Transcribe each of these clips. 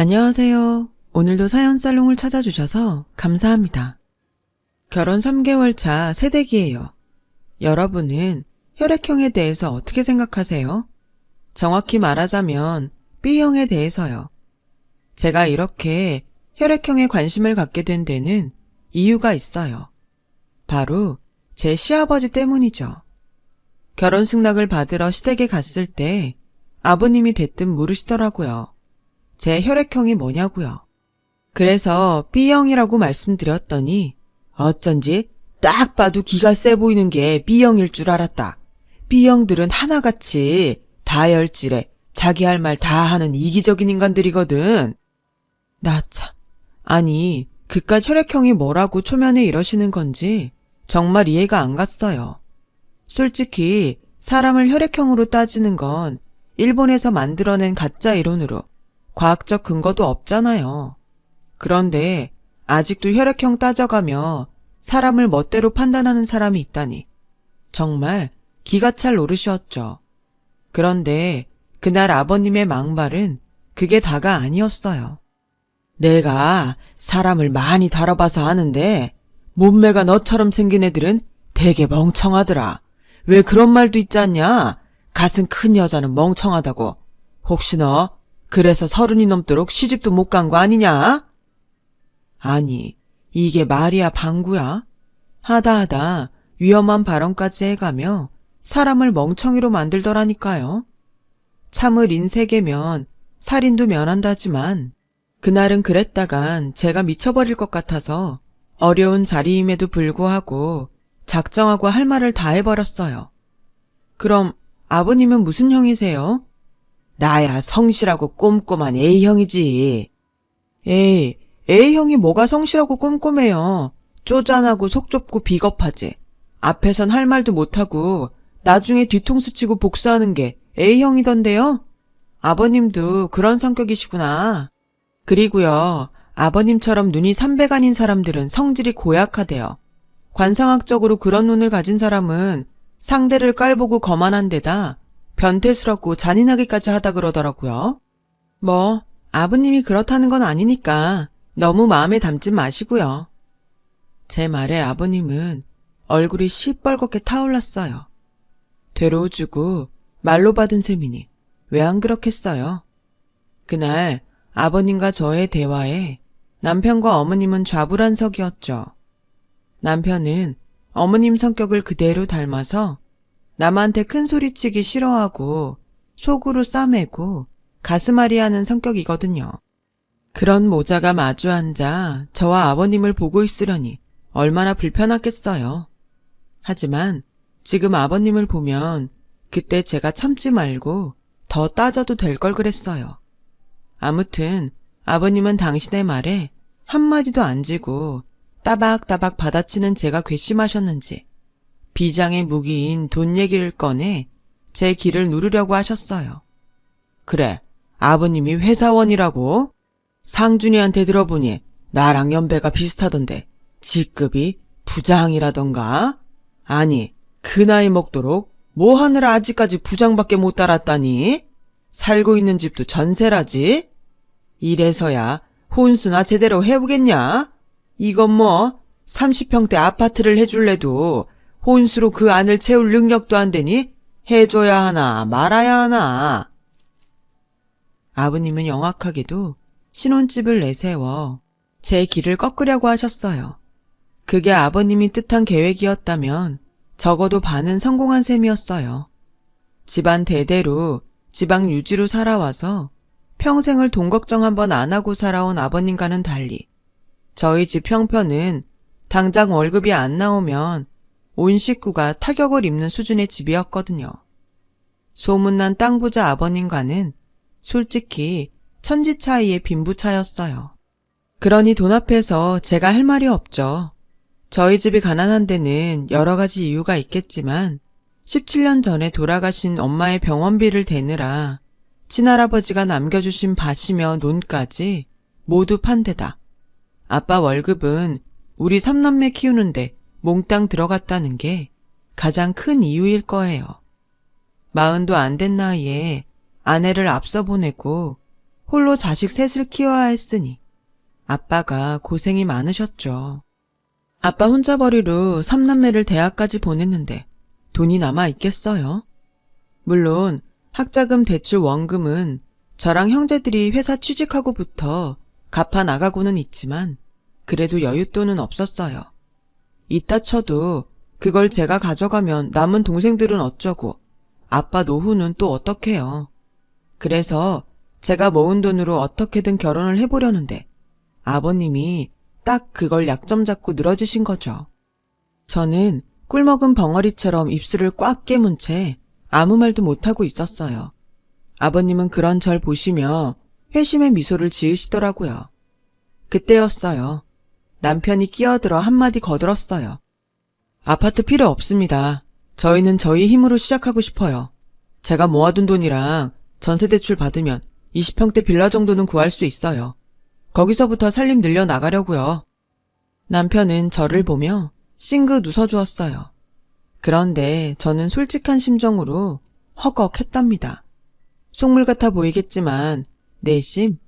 안녕하세요. 오늘도 사연살롱을 찾아주셔서 감사합니다. 결혼 3개월 차 새댁이에요. 여러분은 혈액형에 대해서 어떻게 생각하세요? 정확히 말하자면 B형에 대해서요. 제가 이렇게 혈액형에 관심을 갖게 된 데는 이유가 있어요. 바로 제 시아버지 때문이죠. 결혼 승낙을 받으러 시댁에 갔을 때 아버님이 대뜸 물으시더라고요. 제 혈액형이 뭐냐고요. 그래서 B형이라고 말씀드렸더니 어쩐지 딱 봐도 기가 세 보이는 게 B형일 줄 알았다. B형들은 하나같이 다혈질에 자기 할 말 다 하는 이기적인 인간들이거든. 나 참. 아니, 그깟 혈액형이 뭐라고 초면에 이러시는 건지 정말 이해가 안 갔어요. 솔직히 사람을 혈액형으로 따지는 건 일본에서 만들어낸 가짜 이론으로 과학적 근거도 없잖아요. 그런데 아직도 혈액형 따져가며 사람을 멋대로 판단하는 사람이 있다니 정말 기가 찰 노릇이었죠. 그런데 그날 아버님의 막말은 그게 다가 아니었어요. 내가 사람을 많이 다뤄봐서 아는데 몸매가 너처럼 생긴 애들은 되게 멍청하더라. 왜 그런 말도 있지 않냐? 가슴 큰 여자는 멍청하다고. 혹시 너 그래서 30이 넘도록 시집도 못 간 거 아니냐? 아니, 이게 말이야 방구야? 하다 위험한 발언까지 해가며 사람을 멍청이로 만들더라니까요. 참을 인색이면 살인도 면한다지만 그날은 그랬다간 제가 미쳐버릴 것 같아서 어려운 자리임에도 불구하고 작정하고 할 말을 다 해버렸어요. 그럼 아버님은 무슨 형이세요? 나야 성실하고 꼼꼼한 A형이지. 에이, A형이 뭐가 성실하고 꼼꼼해요. 쪼잔하고 속 좁고 비겁하지. 앞에선 할 말도 못하고 나중에 뒤통수 치고 복수하는 게 A형이던데요? 아버님도 그런 성격이시구나. 그리고요, 아버님처럼 눈이 300안인 사람들은 성질이 고약하대요. 관상학적으로 그런 눈을 가진 사람은 상대를 깔보고 거만한 데다 변태스럽고 잔인하기까지 하다 그러더라고요. 뭐 아버님이 그렇다는 건 아니니까 너무 마음에 담지 마시고요. 제 말에 아버님은 얼굴이 시뻘겋게 타올랐어요. 되로우주고 말로 받은 셈이니 왜 안 그렇겠어요? 그날 아버님과 저의 대화에 남편과 어머님은 좌불안석이었죠. 남편은 어머님 성격을 그대로 닮아서 남한테 큰 소리치기 싫어하고 속으로 싸매고 가슴앓이 하는 성격이거든요. 그런 모자가 마주 앉아 저와 아버님을 보고 있으려니 얼마나 불편하겠어요. 하지만 지금 아버님을 보면 그때 제가 참지 말고 더 따져도 될 걸 그랬어요. 아무튼 아버님은 당신의 말에 한마디도 안 지고 따박따박 받아치는 제가 괘씸하셨는지 비장의 무기인 돈 얘기를 꺼내 제 귀를 누르려고 하셨어요. 그래, 아버님이 회사원이라고? 상준이한테 들어보니 나랑 연배가 비슷하던데 직급이 부장이라던가? 아니, 그 나이 먹도록 뭐 하느라 아직까지 부장밖에 못 달았다니? 살고 있는 집도 전세라지? 이래서야 혼수나 제대로 해보겠냐? 이건 뭐 30평대 아파트를 해줄래도 혼수로 그 안을 채울 능력도 안 되니 해줘야 하나 말아야 하나. 아버님은 영악하게도 신혼집을 내세워 제 길을 꺾으려고 하셨어요. 그게 아버님이 뜻한 계획이었다면 적어도 반은 성공한 셈이었어요. 집안 대대로 지방 유지로 살아와서 평생을 돈 걱정 한번 안 하고 살아온 아버님과는 달리 저희 집 형편은 당장 월급이 안 나오면 온 식구가 타격을 입는 수준의 집이었거든요. 소문난 땅 부자 아버님과는 솔직히 천지 차이의 빈부차였어요. 그러니 돈 앞에서 제가 할 말이 없죠. 저희 집이 가난한 데는 여러 가지 이유가 있겠지만 17년 전에 돌아가신 엄마의 병원비를 대느라 친할아버지가 남겨주신 밭이며 논까지 모두 판 데다 아빠 월급은 우리 3남매 키우는데 몽땅 들어갔다는 게 가장 큰 이유일 거예요. 40도 안 된 나이에 아내를 앞서 보내고 홀로 자식 셋을 키워야 했으니 아빠가 고생이 많으셨죠. 아빠 혼자벌이로 3남매를 대학까지 보냈는데 돈이 남아 있겠어요? 물론 학자금 대출 원금은 저랑 형제들이 회사 취직하고부터 갚아 나가고는 있지만 그래도 여윳돈은 없었어요. 이따 쳐도 그걸 제가 가져가면 남은 동생들은 어쩌고 아빠 노후는 또 어떡해요. 그래서 제가 모은 돈으로 어떻게든 결혼을 해보려는데 아버님이 딱 그걸 약점 잡고 늘어지신 거죠. 저는 꿀먹은 벙어리처럼 입술을 꽉 깨문 채 아무 말도 못하고 있었어요. 아버님은 그런 절 보시며 회심의 미소를 지으시더라고요. 그때였어요. 남편이 끼어들어 한마디 거들었어요. 아파트 필요 없습니다. 저희는 저희 힘으로 시작하고 싶어요. 제가 모아둔 돈이랑 전세대출 받으면 20평대 빌라 정도는 구할 수 있어요. 거기서부터 살림 늘려나가려고요. 남편은 저를 보며 싱긋 웃어주었어요. 그런데 저는 솔직한 심정으로 허걱했답니다. 속물 같아 보이겠지만 내심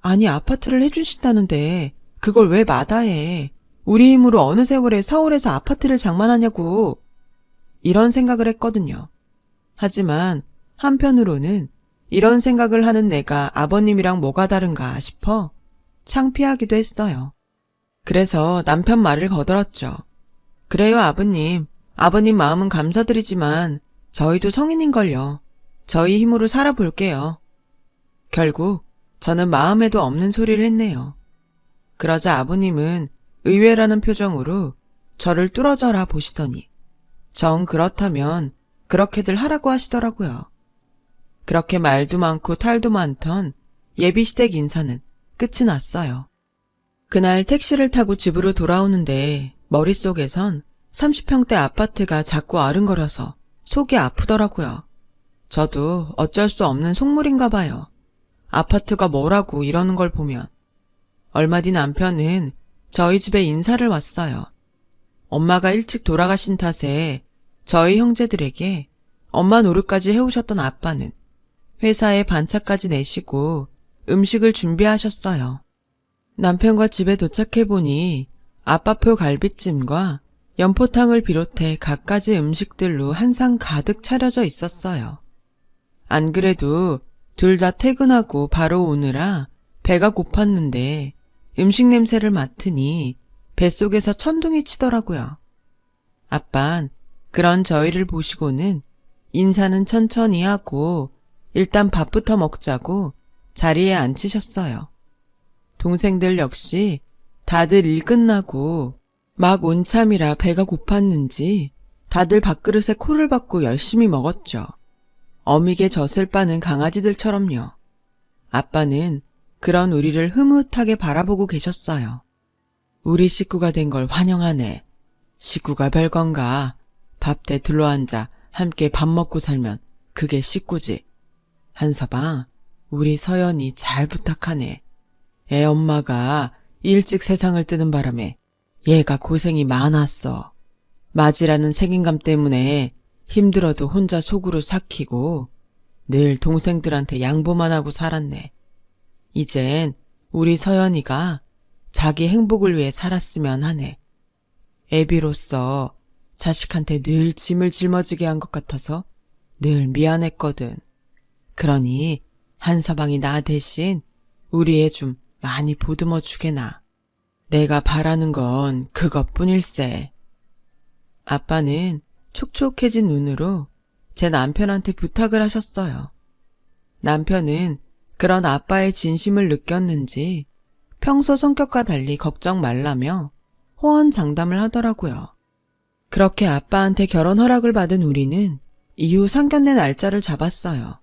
아니 아파트를 해주신다는데 그걸 왜 마다해. 우리 힘으로 어느 세월에 서울에서 아파트를 장만하냐고. 이런 생각을 했거든요. 하지만 한편으로는 이런 생각을 하는 내가 아버님이랑 뭐가 다른가 싶어 창피하기도 했어요. 그래서 남편 말을 거들었죠. 그래요 아버님. 아버님 마음은 감사드리지만 저희도 성인인걸요. 저희 힘으로 살아볼게요. 결국 저는 마음에도 없는 소리를 했네요. 그러자 아버님은 의외라는 표정으로 저를 뚫어져라 보시더니 정 그렇다면 그렇게들 하라고 하시더라고요. 그렇게 말도 많고 탈도 많던 예비시댁 인사는 끝이 났어요. 그날 택시를 타고 집으로 돌아오는데 머릿속에선 30평대 아파트가 자꾸 아른거려서 속이 아프더라고요. 저도 어쩔 수 없는 속물인가 봐요. 아파트가 뭐라고 이러는 걸 보면. 얼마 뒤 남편은 저희 집에 인사를 왔어요. 엄마가 일찍 돌아가신 탓에 저희 형제들에게 엄마 노릇까지 해오셨던 아빠는 회사에 반차까지 내시고 음식을 준비하셨어요. 남편과 집에 도착해보니 아빠표 갈비찜과 연포탕을 비롯해 갖가지 음식들로 한 상 가득 차려져 있었어요. 안 그래도 둘 다 퇴근하고 바로 오느라 배가 고팠는데 음식 냄새를 맡으니 뱃속에서 천둥이 치더라고요. 아빤 그런 저희를 보시고는 인사는 천천히 하고 일단 밥부터 먹자고 자리에 앉히셨어요. 동생들 역시 다들 일 끝나고 막 온참이라 배가 고팠는지 다들 밥그릇에 코를 박고 열심히 먹었죠. 어미게 젖을 빠는 강아지들처럼요. 아빠는 그런 우리를 흐뭇하게 바라보고 계셨어요. 우리 식구가 된 걸 환영하네. 식구가 별건가. 밥대 둘러앉아 함께 밥 먹고 살면 그게 식구지. 한서방, 우리 서연이 잘 부탁하네. 애 엄마가 일찍 세상을 뜨는 바람에 얘가 고생이 많았어. 맞이라는 책임감 때문에 힘들어도 혼자 속으로 삭히고 늘 동생들한테 양보만 하고 살았네. 이젠 우리 서연이가 자기 행복을 위해 살았으면 하네. 애비로서 자식한테 늘 짐을 짊어지게 한 것 같아서 늘 미안했거든. 그러니 한서방이 나 대신 우리 애 좀 많이 보듬어 주게나. 내가 바라는 건 그것뿐일세. 아빠는 촉촉해진 눈으로 제 남편한테 부탁을 하셨어요. 남편은 그런 아빠의 진심을 느꼈는지 평소 성격과 달리 걱정 말라며 호언장담을 하더라고요. 그렇게 아빠한테 결혼 허락을 받은 우리는 이후 상견례 날짜를 잡았어요.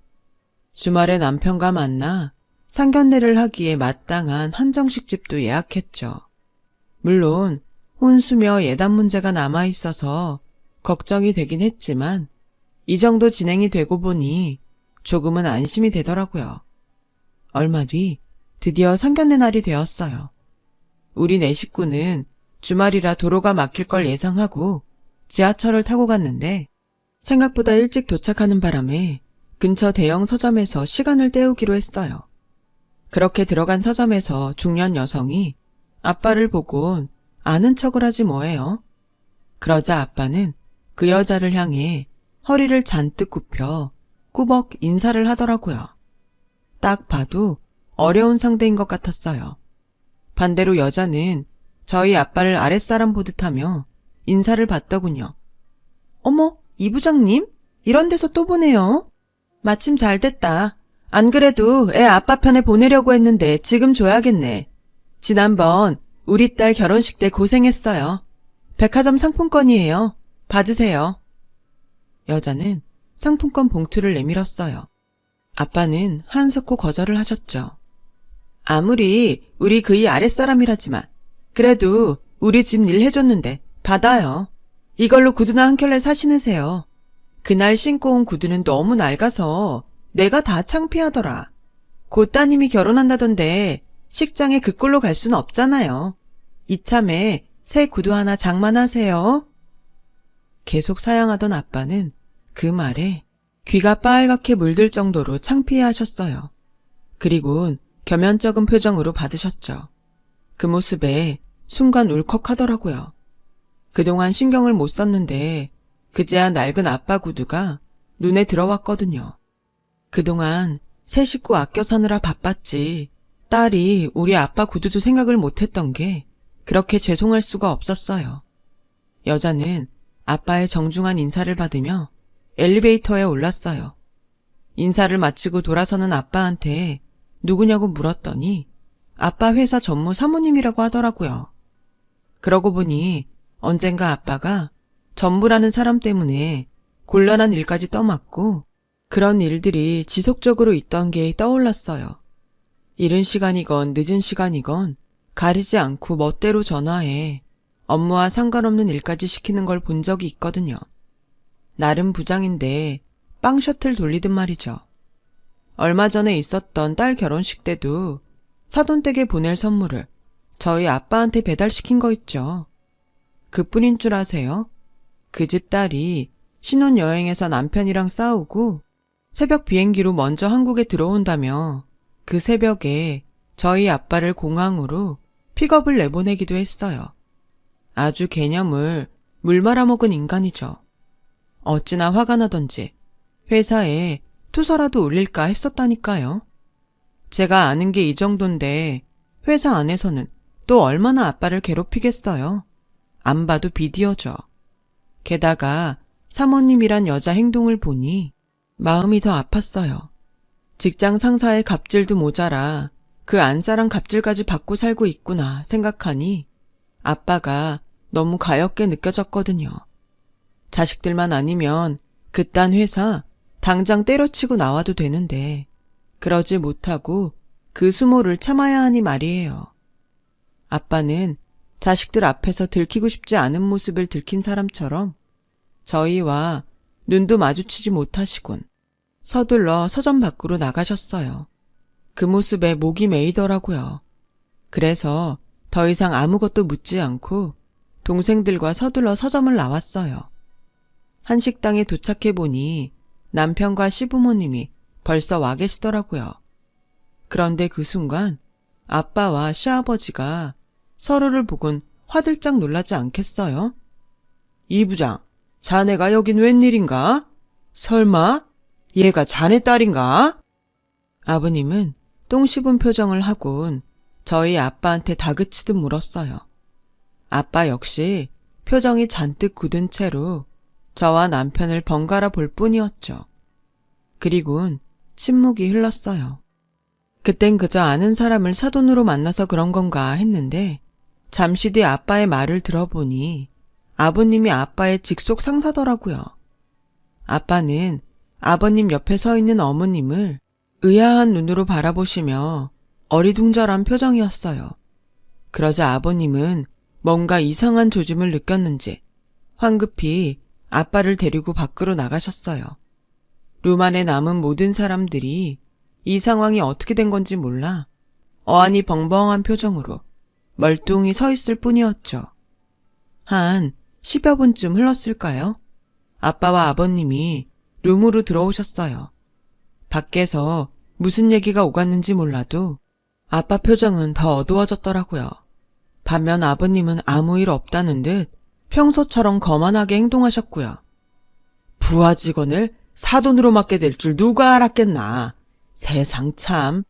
주말에 남편과 만나 상견례를 하기에 마땅한 한정식 집도 예약했죠. 물론 혼수며 예단 문제가 남아있어서 걱정이 되긴 했지만 이 정도 진행이 되고 보니 조금은 안심이 되더라고요. 얼마 뒤 드디어 상견례 날이 되었어요. 우리 네 식구는 주말이라 도로가 막힐 걸 예상하고 지하철을 타고 갔는데 생각보다 일찍 도착하는 바람에 근처 대형 서점에서 시간을 때우기로 했어요. 그렇게 들어간 서점에서 중년 여성이 아빠를 보곤 아는 척을 하지 뭐예요. 그러자 아빠는 그 여자를 향해 허리를 잔뜩 굽혀 꾸벅 인사를 하더라고요. 딱 봐도 어려운 상대인 것 같았어요. 반대로 여자는 저희 아빠를 아랫사람 보듯 하며 인사를 받더군요. 어머, 이 부장님? 이런 데서 또 보네요. 마침 잘 됐다. 안 그래도 애 아빠 편에 보내려고 했는데 지금 줘야겠네. 지난번 우리 딸 결혼식 때 고생했어요. 백화점 상품권이에요. 받으세요. 여자는 상품권 봉투를 내밀었어요. 아빠는 한석호 거절을 하셨죠. 아무리 우리 그이 아랫사람이라지만 그래도 우리 집 일 해줬는데 받아요. 이걸로 구두나 한 켤레 사신으세요. 그날 신고 온 구두는 너무 낡아서 내가 다 창피하더라. 고 따님이 결혼한다던데 식장에 그 꼴로 갈 수는 없잖아요. 이참에 새 구두 하나 장만하세요. 계속 사양하던 아빠는 그 말에 귀가 빨갛게 물들 정도로 창피해하셨어요. 그리곤 겸연쩍은 표정으로 받으셨죠. 그 모습에 순간 울컥하더라고요. 그동안 신경을 못 썼는데 그제야 낡은 아빠 구두가 눈에 들어왔거든요. 그동안 새 식구 아껴 사느라 바빴지 딸이 우리 아빠 구두도 생각을 못했던 게 그렇게 죄송할 수가 없었어요. 여자는 아빠의 정중한 인사를 받으며 엘리베이터에 올랐어요. 인사를 마치고 돌아서는 아빠한테 누구냐고 물었더니 아빠 회사 전무 사모님이라고 하더라고요. 그러고 보니 언젠가 아빠가 전무라는 사람 때문에 곤란한 일까지 떠맡고 그런 일들이 지속적으로 있던 게 떠올랐어요. 이른 시간이건 늦은 시간이건 가리지 않고 멋대로 전화해 업무와 상관없는 일까지 시키는 걸 본 적이 있거든요. 나름 부장인데 빵 셔틀 돌리듯 말이죠. 얼마 전에 있었던 딸 결혼식 때도 사돈댁에 보낼 선물을 저희 아빠한테 배달시킨 거 있죠. 그뿐인 줄 아세요? 그 집 딸이 신혼여행에서 남편이랑 싸우고 새벽 비행기로 먼저 한국에 들어온다며 그 새벽에 저희 아빠를 공항으로 픽업을 내보내기도 했어요. 아주 개념을 물 말아먹은 인간이죠. 어찌나 화가 나던지 회사에 투서라도 올릴까 했었다니까요. 제가 아는 게 이 정도인데 회사 안에서는 또 얼마나 아빠를 괴롭히겠어요. 안 봐도 비디오죠. 게다가 사모님이란 여자 행동을 보니 마음이 더 아팠어요. 직장 상사의 갑질도 모자라 그 안사랑 갑질까지 받고 살고 있구나 생각하니 아빠가 너무 가엾게 느껴졌거든요. 자식들만 아니면 그딴 회사 당장 때려치고 나와도 되는데 그러지 못하고 그 수모를 참아야 하니 말이에요. 아빠는 자식들 앞에서 들키고 싶지 않은 모습을 들킨 사람처럼 저희와 눈도 마주치지 못하시곤 서둘러 서점 밖으로 나가셨어요. 그 모습에 목이 메이더라고요. 그래서 더 이상 아무것도 묻지 않고 동생들과 서둘러 서점을 나왔어요. 한식당에 도착해보니 남편과 시부모님이 벌써 와 계시더라고요. 그런데 그 순간 아빠와 시아버지가 서로를 보곤 화들짝 놀라지 않겠어요? 이 부장, 자네가 여긴 웬일인가? 설마 얘가 자네 딸인가? 아버님은 똥 씹은 표정을 하곤 저희 아빠한테 다그치듯 물었어요. 아빠 역시 표정이 잔뜩 굳은 채로 저와 남편을 번갈아 볼 뿐이었죠. 그리곤 침묵이 흘렀어요. 그땐 그저 아는 사람을 사돈으로 만나서 그런 건가 했는데 잠시 뒤 아빠의 말을 들어보니 아버님이 아빠의 직속 상사더라고요. 아빠는 아버님 옆에 서 있는 어머님을 의아한 눈으로 바라보시며 어리둥절한 표정이었어요. 그러자 아버님은 뭔가 이상한 조짐을 느꼈는지 황급히 아빠를 데리고 밖으로 나가셨어요. 룸 안에 남은 모든 사람들이 이 상황이 어떻게 된 건지 몰라 어안이 벙벙한 표정으로 멀뚱히 서 있을 뿐이었죠. 한 10여 분쯤 흘렀을까요? 아빠와 아버님이 룸으로 들어오셨어요. 밖에서 무슨 얘기가 오갔는지 몰라도 아빠 표정은 더 어두워졌더라고요. 반면 아버님은 아무 일 없다는 듯 평소처럼 거만하게 행동하셨고요. 부하 직원을 사돈으로 맡게 될 줄 누가 알았겠나. 세상 참.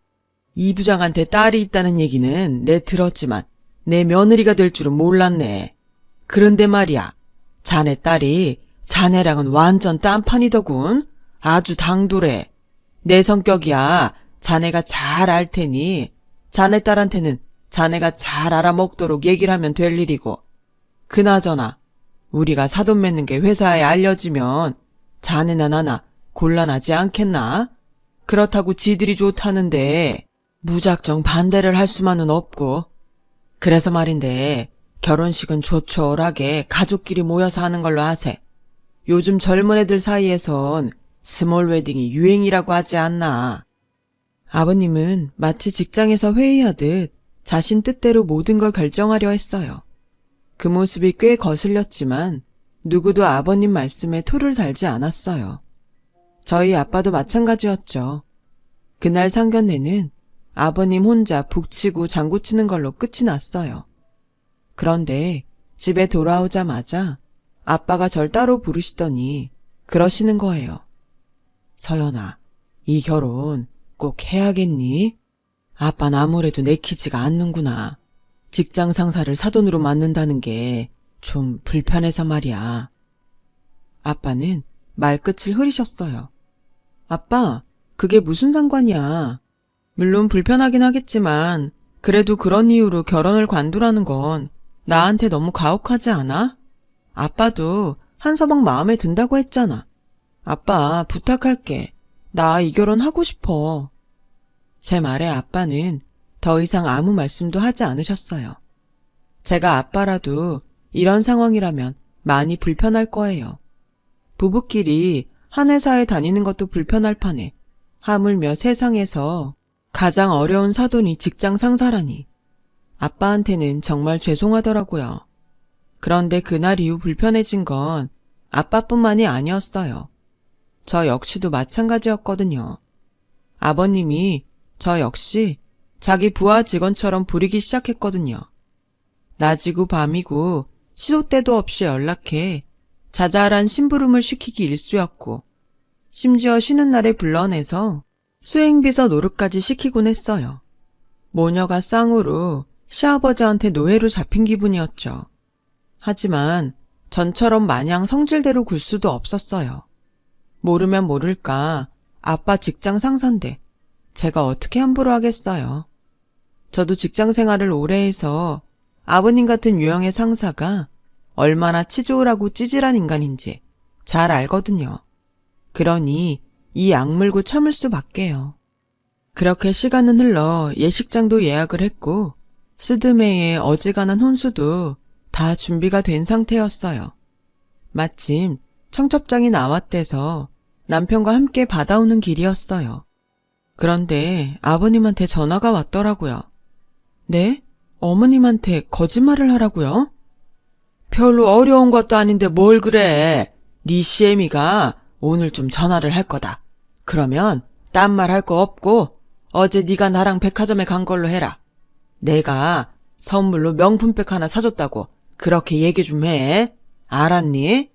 이 부장한테 딸이 있다는 얘기는 내 들었지만 내 며느리가 될 줄은 몰랐네. 그런데 말이야, 자네 딸이 자네랑은 완전 딴판이더군. 아주 당돌해. 내 성격이야 자네가 잘 알 테니 자네 딸한테는 자네가 잘 알아먹도록 얘기를 하면 될 일이고. 그나저나 우리가 사돈 맺는 게 회사에 알려지면 자네나 나나 곤란하지 않겠나? 그렇다고 지들이 좋다는데 무작정 반대를 할 수만은 없고. 그래서 말인데 결혼식은 조촐하게 가족끼리 모여서 하는 걸로 하세. 요즘 젊은 애들 사이에선 스몰 웨딩이 유행이라고 하지 않나. 아버님은 마치 직장에서 회의하듯 자신 뜻대로 모든 걸 결정하려 했어요. 그 모습이 꽤 거슬렸지만 누구도 아버님 말씀에 토를 달지 않았어요. 저희 아빠도 마찬가지였죠. 그날 상견례는 아버님 혼자 북치고 장구치는 걸로 끝이 났어요. 그런데 집에 돌아오자마자 아빠가 절 따로 부르시더니 그러시는 거예요. 서연아, 이 결혼 꼭 해야겠니? 아빠는 아무래도 내키지가 않는구나. 직장 상사를 사돈으로 맡는다는 게 좀 불편해서 말이야. 아빠는 말끝을 흐리셨어요. 아빠, 그게 무슨 상관이야. 물론 불편하긴 하겠지만 그래도 그런 이유로 결혼을 관두라는 건 나한테 너무 가혹하지 않아? 아빠도 한 서방 마음에 든다고 했잖아. 아빠, 부탁할게. 나 이 결혼 하고 싶어. 제 말에 아빠는 더 이상 아무 말씀도 하지 않으셨어요. 제가 아빠라도 이런 상황이라면 많이 불편할 거예요. 부부끼리 한 회사에 다니는 것도 불편할 판에 하물며 세상에서 가장 어려운 사돈이 직장 상사라니. 아빠한테는 정말 죄송하더라고요. 그런데 그날 이후 불편해진 건 아빠뿐만이 아니었어요. 저 역시도 마찬가지였거든요. 아버님이 저 역시 자기 부하 직원처럼 부리기 시작했거든요. 낮이고 밤이고 시도 때도 없이 연락해 자잘한 심부름을 시키기 일쑤였고, 심지어 쉬는 날에 불러내서 수행비서 노릇까지 시키곤 했어요. 모녀가 쌍으로 시아버지한테 노예로 잡힌 기분이었죠. 하지만 전처럼 마냥 성질대로 굴 수도 없었어요. 모르면 모를까 아빠 직장 상사인데 제가 어떻게 함부로 하겠어요. 저도 직장 생활을 오래 해서 아버님 같은 유형의 상사가 얼마나 치졸하고 찌질한 인간인지 잘 알거든요. 그러니 이 악물고 참을 수밖에요. 그렇게 시간은 흘러 예식장도 예약을 했고 스드메의 어지간한 혼수도 다 준비가 된 상태였어요. 마침 청첩장이 나왔대서 남편과 함께 받아오는 길이었어요. 그런데 아버님한테 전화가 왔더라고요. 네? 어머님한테 거짓말을 하라고요? 별로 어려운 것도 아닌데 뭘 그래. 네 시애미가 오늘 좀 전화를 할 거다. 그러면 딴 말 할 거 없고 어제 네가 나랑 백화점에 간 걸로 해라. 내가 선물로 명품백 하나 사줬다고 그렇게 얘기 좀 해. 알았니?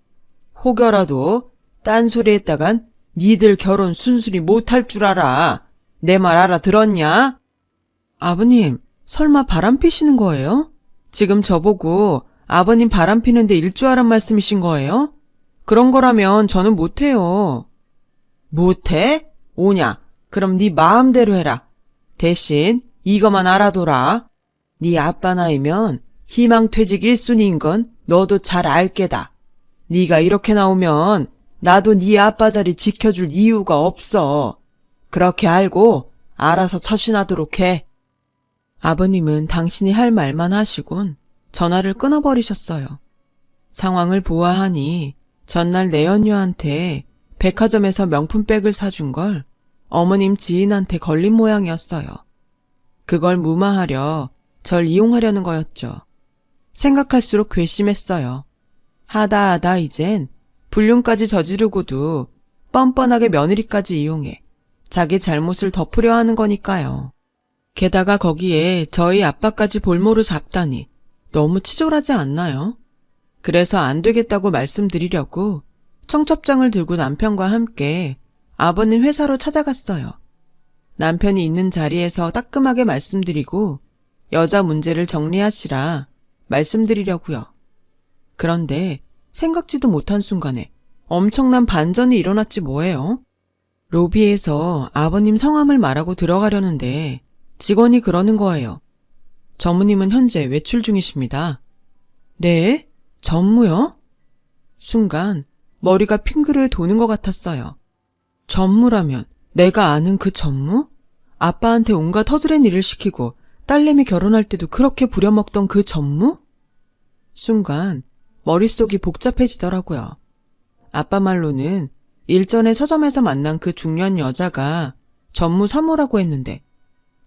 혹여라도 딴소리 했다간 니들 결혼 순순히 못할 줄 알아. 내 말 알아들었냐? 아버님, 설마 바람 피시는 거예요? 지금 저보고 아버님 바람 피는데 일조하란 말씀이신 거예요? 그런 거라면 저는 못해요. 못해? 오냐? 그럼 네 마음대로 해라. 대신 이거만 알아둬라. 네 아빠 나이면 희망퇴직 1순위인 건 너도 잘 알게다. 네가 이렇게 나오면 나도 네 아빠 자리 지켜줄 이유가 없어. 그렇게 알고 알아서 처신하도록 해. 아버님은 당신이 할 말만 하시곤 전화를 끊어버리셨어요. 상황을 보아하니 전날 내연녀한테 백화점에서 명품백을 사준 걸 어머님 지인한테 걸린 모양이었어요. 그걸 무마하려 절 이용하려는 거였죠. 생각할수록 괘씸했어요. 하다 이젠 불륜까지 저지르고도 뻔뻔하게 며느리까지 이용해 자기 잘못을 덮으려 하는 거니까요. 게다가 거기에 저희 아빠까지 볼모로 잡다니 너무 치졸하지 않나요? 그래서 안 되겠다고 말씀드리려고 청첩장을 들고 남편과 함께 아버님 회사로 찾아갔어요. 남편이 있는 자리에서 따끔하게 말씀드리고 여자 문제를 정리하시라 말씀드리려고요. 그런데 생각지도 못한 순간에 엄청난 반전이 일어났지 뭐예요? 로비에서 아버님 성함을 말하고 들어가려는데 직원이 그러는 거예요. 전무님은 현재 외출 중이십니다. 네? 전무요? 순간 머리가 핑그르 도는 것 같았어요. 전무라면 내가 아는 그 전무? 아빠한테 온갖 허드렛 일을 시키고 딸내미 결혼할 때도 그렇게 부려먹던 그 전무? 순간 머릿속이 복잡해지더라고요. 아빠 말로는 일전에 서점에서 만난 그 중년 여자가 전무 사모라고 했는데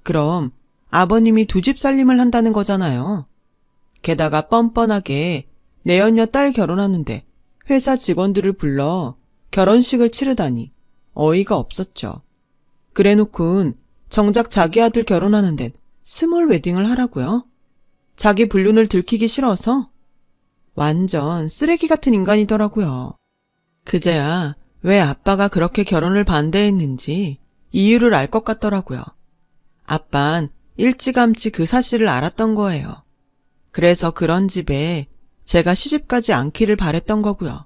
그럼 아버님이 두 집 살림을 한다는 거잖아요. 게다가 뻔뻔하게 내연녀 딸 결혼하는데 회사 직원들을 불러 결혼식을 치르다니 어이가 없었죠. 그래놓곤 정작 자기 아들 결혼하는 데 스몰 웨딩을 하라고요? 자기 불륜을 들키기 싫어서? 완전 쓰레기 같은 인간이더라고요. 그제야 왜 아빠가 그렇게 결혼을 반대했는지 이유를 알 것 같더라고요. 아빤 일찌감치 그 사실을 알았던 거예요. 그래서 그런 집에 제가 시집가지 않기를 바랬던 거고요.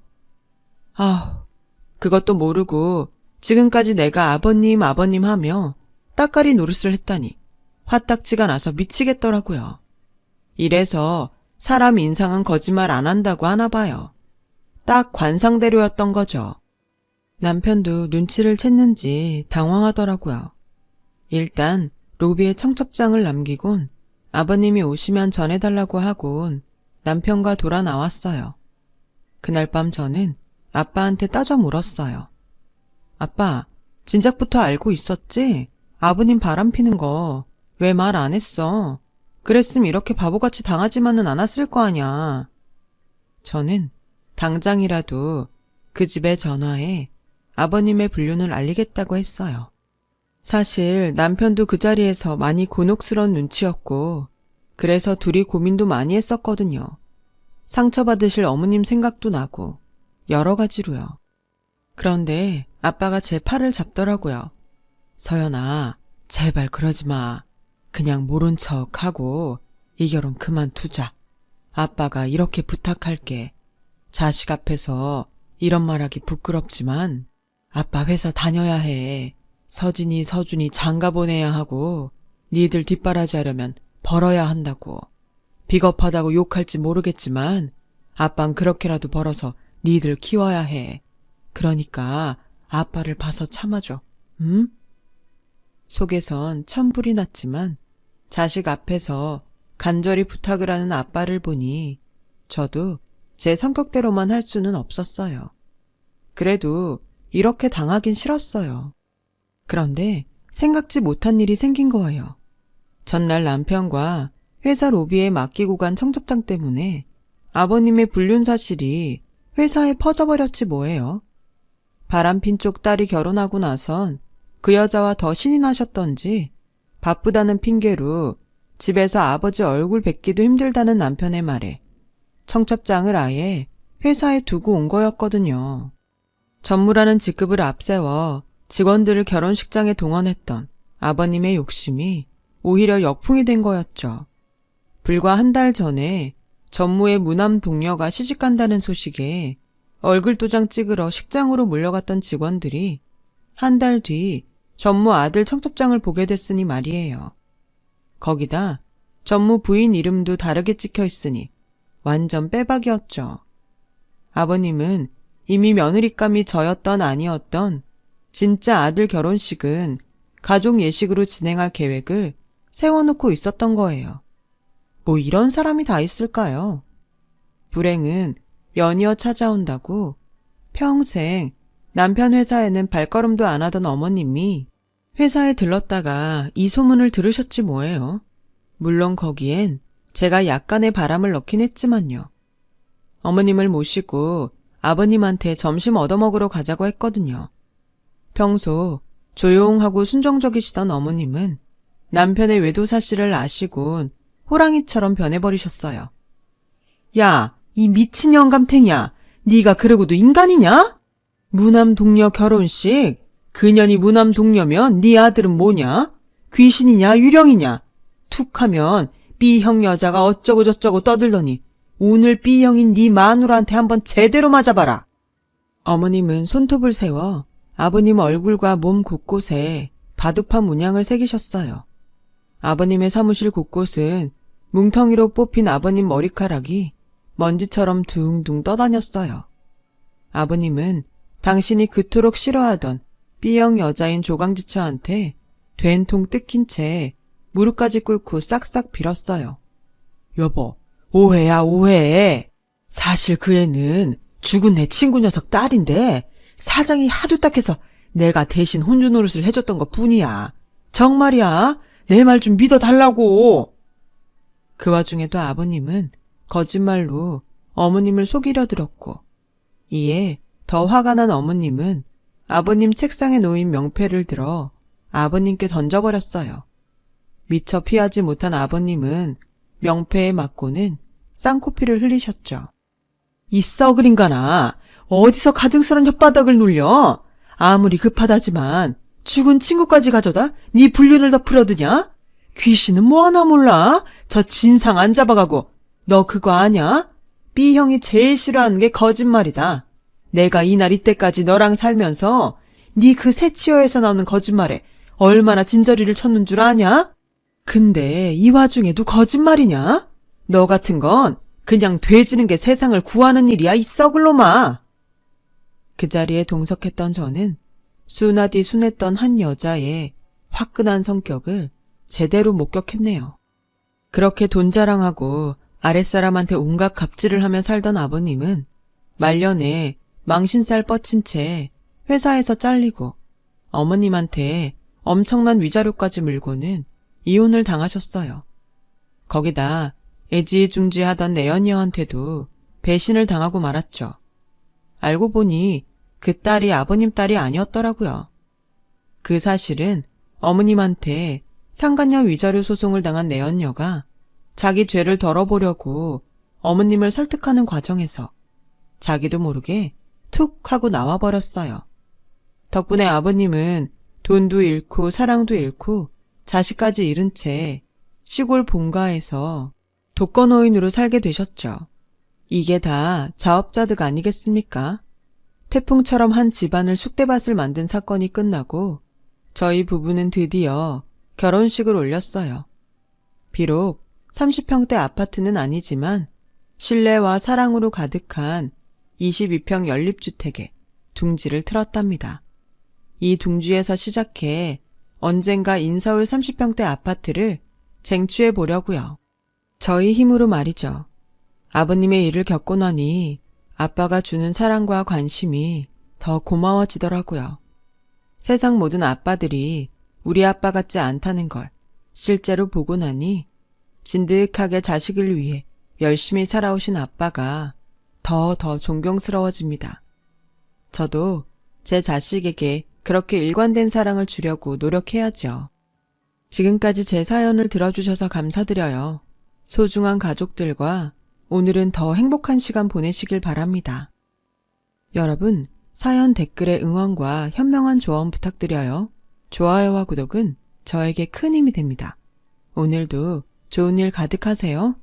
그것도 모르고 지금까지 내가 아버님 하며 따까리 노릇을 했다니 화딱지가 나서 미치겠더라고요. 이래서 사람 인상은 거짓말 안 한다고 하나 봐요. 딱 관상대로였던 거죠. 남편도 눈치를 챘는지 당황하더라고요. 일단 로비에 청첩장을 남기곤 아버님이 오시면 전해달라고 하곤 남편과 돌아 나왔어요. 그날 밤 저는 아빠한테 따져 물었어요. 아빠, 진작부터 알고 있었지? 아버님 바람피는 거 왜 말 안 했어? 그랬으면 이렇게 바보같이 당하지만은 않았을 거 아냐. 저는 당장이라도 그 집에 전화해 아버님의 불륜을 알리겠다고 했어요. 사실 남편도 그 자리에서 많이 곤혹스러운 눈치였고 그래서 둘이 고민도 많이 했었거든요. 상처받으실 어머님 생각도 나고 여러 가지로요. 그런데 아빠가 제 팔을 잡더라고요. 서연아, 제발 그러지 마. 그냥 모른 척하고 이 결혼 그만두자. 아빠가 이렇게 부탁할게. 자식 앞에서 이런 말하기 부끄럽지만 아빠 회사 다녀야 해. 서진이, 서준이 장가 보내야 하고 니들 뒷바라지 하려면 벌어야 한다고. 비겁하다고 욕할지 모르겠지만 아빤 그렇게라도 벌어서 니들 키워야 해. 그러니까 아빠를 봐서 참아줘. 응? 속에선 천불이 났지만 자식 앞에서 간절히 부탁을 하는 아빠를 보니 저도 제 성격대로만 할 수는 없었어요. 그래도 이렇게 당하긴 싫었어요. 그런데 생각지 못한 일이 생긴 거예요. 전날 남편과 회사 로비에 맡기고 간 청첩장 때문에 아버님의 불륜 사실이 회사에 퍼져버렸지 뭐예요. 바람핀 쪽 딸이 결혼하고 나선 그 여자와 더 신이 나셨던지 바쁘다는 핑계로 집에서 아버지 얼굴 뵙기도 힘들다는 남편의 말에 청첩장을 아예 회사에 두고 온 거였거든요. 전무라는 직급을 앞세워 직원들을 결혼식장에 동원했던 아버님의 욕심이 오히려 역풍이 된 거였죠. 불과 한 달 전에 전무의 무남 동료가 시집간다는 소식에 얼굴 도장 찍으러 식장으로 몰려갔던 직원들이 한 달 뒤 전무 아들 청첩장을 보게 됐으니 말이에요. 거기다 전무 부인 이름도 다르게 찍혀 있으니 완전 빼박이었죠. 아버님은 이미 며느리감이 저였던 아니었던 진짜 아들 결혼식은 가족 예식으로 진행할 계획을 세워놓고 있었던 거예요. 뭐 이런 사람이 다 있을까요? 불행은 연이어 찾아온다고 평생 남편 회사에는 발걸음도 안 하던 어머님이 회사에 들렀다가 이 소문을 들으셨지 뭐예요. 물론 거기엔 제가 약간의 바람을 넣긴 했지만요. 어머님을 모시고 아버님한테 점심 얻어먹으러 가자고 했거든요. 평소 조용하고 순정적이시던 어머님은 남편의 외도 사실을 아시곤 호랑이처럼 변해버리셨어요. 야, 이 미친 영감탱이야. 네가 그러고도 인간이냐? 무남 동료 결혼식? 그년이 무남 동료면 네 아들은 뭐냐? 귀신이냐 유령이냐? 툭하면 B형 여자가 어쩌고 저쩌고 떠들더니 오늘 B형인 네 마누라한테 한번 제대로 맞아봐라. 어머님은 손톱을 세워 아버님 얼굴과 몸 곳곳에 바둑판 문양을 새기셨어요. 아버님의 사무실 곳곳은 뭉텅이로 뽑힌 아버님 머리카락이 먼지처럼 둥둥 떠다녔어요. 아버님은 당신이 그토록 싫어하던 B형 여자인 조강지처한테 된통 뜯긴 채 무릎까지 꿇고 싹싹 빌었어요. 여보, 오해야 오해. 사실 그 애는 죽은 내 친구 녀석 딸인데 사정이 하도 딱해서 내가 대신 혼주 노릇을 해줬던 것 뿐이야. 정말이야. 내 말 좀 믿어달라고. 그 와중에도 아버님은 거짓말로 어머님을 속이려 들었고, 이에 더 화가 난 어머님은 아버님 책상에 놓인 명패를 들어 아버님께 던져버렸어요. 미처 피하지 못한 아버님은 명패에 맞고는 쌍코피를 흘리셨죠. 이 썩을 인간아, 어디서 가증스런 혓바닥을 놀려? 아무리 급하다지만 죽은 친구까지 가져다 네 불륜을 덮으려드냐? 귀신은 뭐 하나 몰라? 저 진상 안 잡아가고. 너 그거 아냐? B형이 제일 싫어하는 게 거짓말이다. 내가 이날 이때까지 너랑 살면서 네 그 새치어에서 나오는 거짓말에 얼마나 진저리를 쳤는 줄 아냐? 근데 이 와중에도 거짓말이냐? 너 같은 건 그냥 돼지는 게 세상을 구하는 일이야, 이 썩을 놈아. 그 자리에 동석했던 저는 순하디 순했던 한 여자의 화끈한 성격을 제대로 목격했네요. 그렇게 돈 자랑하고 아랫사람한테 온갖 갑질을 하며 살던 아버님은 말년에 망신살 뻗친 채 회사에서 잘리고 어머님한테 엄청난 위자료까지 물고는 이혼을 당하셨어요. 거기다 애지중지하던 내연녀한테도 배신을 당하고 말았죠. 알고 보니 그 딸이 아버님 딸이 아니었더라고요. 그 사실은 어머님한테 상간녀 위자료 소송을 당한 내연녀가 자기 죄를 덜어보려고 어머님을 설득하는 과정에서 자기도 모르게 툭 하고 나와버렸어요. 덕분에 아버님은 돈도 잃고 사랑도 잃고 자식까지 잃은 채 시골 본가에서 독거노인으로 살게 되셨죠. 이게 다 자업자득 아니겠습니까? 태풍처럼 한 집안을 쑥대밭을 만든 사건이 끝나고 저희 부부는 드디어 결혼식을 올렸어요. 비록 30평대 아파트는 아니지만 신뢰와 사랑으로 가득한 22평 연립주택에 둥지를 틀었답니다. 이 둥지에서 시작해 언젠가 인서울 30평대 아파트를 쟁취해 보려고요. 저희 힘으로 말이죠. 아버님의 일을 겪고 나니 아빠가 주는 사랑과 관심이 더 고마워지더라고요. 세상 모든 아빠들이 우리 아빠 같지 않다는 걸 실제로 보고 나니 진득하게 자식을 위해 열심히 살아오신 아빠가 더 존경스러워집니다. 저도 제 자식에게 그렇게 일관된 사랑을 주려고 노력해야죠. 지금까지 제 사연을 들어주셔서 감사드려요. 소중한 가족들과 오늘은 더 행복한 시간 보내시길 바랍니다. 여러분, 사연 댓글에 응원과 현명한 조언 부탁드려요. 좋아요와 구독은 저에게 큰 힘이 됩니다. 오늘도 좋은 일 가득하세요.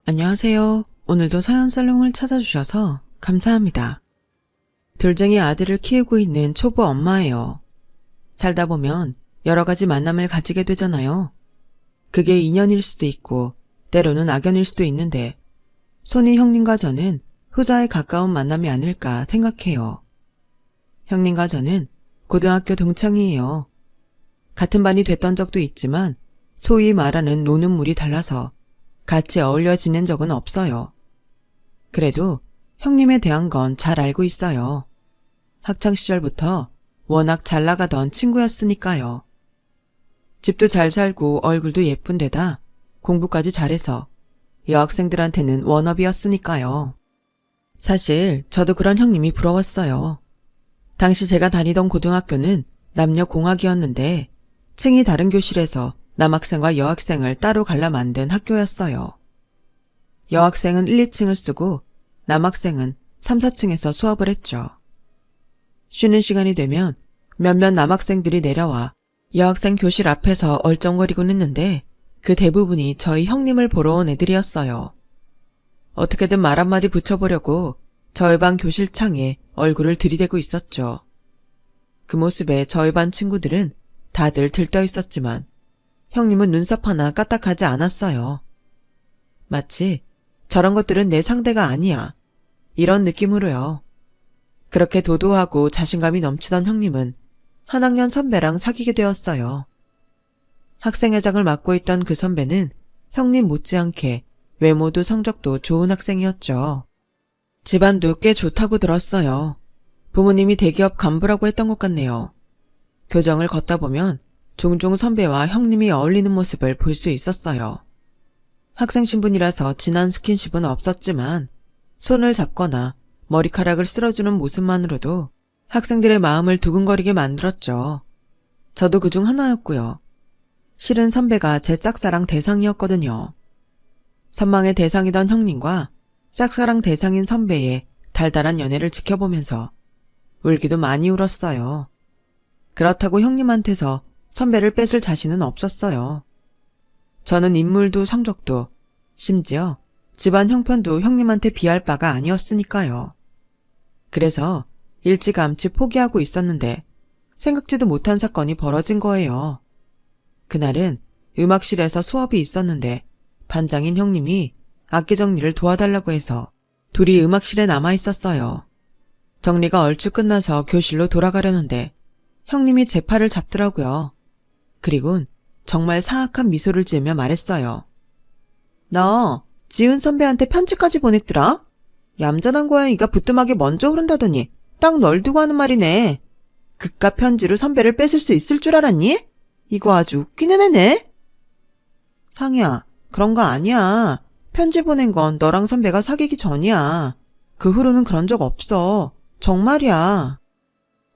안녕하세요. 오늘도 사연살롱을 찾아주셔서 감사합니다. 둘쟁이 아들을 키우고 있는 초보 엄마예요. 살다 보면 여러 가지 만남을 가지게 되잖아요. 그게 인연일 수도 있고 때로는 악연일 수도 있는데 손이 형님과 저는 후자에 가까운 만남이 아닐까 생각해요. 형님과 저는 고등학교 동창이에요. 같은 반이 됐던 적도 있지만 소위 말하는 노는 물이 달라서 같이 어울려 지낸 적은 없어요. 그래도 형님에 대한 건 잘 알고 있어요. 학창시절부터 워낙 잘 나가던 친구였으니까요. 집도 잘 살고 얼굴도 예쁜 데다 공부까지 잘해서 여학생들한테는 워너비였으니까요. 사실 저도 그런 형님이 부러웠어요. 당시 제가 다니던 고등학교는 남녀공학이었는데 층이 다른 교실에서 남학생과 여학생을 따로 갈라 만든 학교였어요. 여학생은 1, 2층을 쓰고 남학생은 3, 4층에서 수업을 했죠. 쉬는 시간이 되면 몇몇 남학생들이 내려와 여학생 교실 앞에서 얼쩡거리곤 했는데 그 대부분이 저희 형님을 보러 온 애들이었어요. 어떻게든 말 한마디 붙여보려고 저희 반 교실 창에 얼굴을 들이대고 있었죠. 그 모습에 저희 반 친구들은 다들 들떠 있었지만 형님은 눈썹 하나 까딱하지 않았어요. 마치 저런 것들은 내 상대가 아니야. 이런 느낌으로요. 그렇게 도도하고 자신감이 넘치던 형님은 한 학년 선배랑 사귀게 되었어요. 학생회장을 맡고 있던 그 선배는 형님 못지않게 외모도 성적도 좋은 학생이었죠. 집안도 꽤 좋다고 들었어요. 부모님이 대기업 간부라고 했던 것 같네요. 교정을 걷다 보면 종종 선배와 형님이 어울리는 모습을 볼 수 있었어요. 학생 신분이라서 진한 스킨십은 없었지만 손을 잡거나 머리카락을 쓸어주는 모습만으로도 학생들의 마음을 두근거리게 만들었죠. 저도 그중 하나였고요. 실은 선배가 제 짝사랑 대상이었거든요. 선망의 대상이던 형님과 짝사랑 대상인 선배의 달달한 연애를 지켜보면서 울기도 많이 울었어요. 그렇다고 형님한테서 선배를 뺏을 자신은 없었어요. 저는 인물도 성적도 심지어 집안 형편도 형님한테 비할 바가 아니었으니까요. 그래서 일찌감치 포기하고 있었는데 생각지도 못한 사건이 벌어진 거예요. 그날은 음악실에서 수업이 있었는데 반장인 형님이 악기 정리를 도와달라고 해서 둘이 음악실에 남아 있었어요. 정리가 얼추 끝나서 교실로 돌아가려는데 형님이 제 팔을 잡더라고요. 그리곤 정말 사악한 미소를 지으며 말했어요. 너 지훈 선배한테 편지까지 보냈더라? 얌전한 고양이가 부뚜막에 먼저 오른다더니 딱 널 두고 하는 말이네. 그깟 편지로 선배를 뺏을 수 있을 줄 알았니? 이거 아주 웃기는 애네. 상희야, 그런 거 아니야. 편지 보낸 건 너랑 선배가 사귀기 전이야. 그 후로는 그런 적 없어. 정말이야.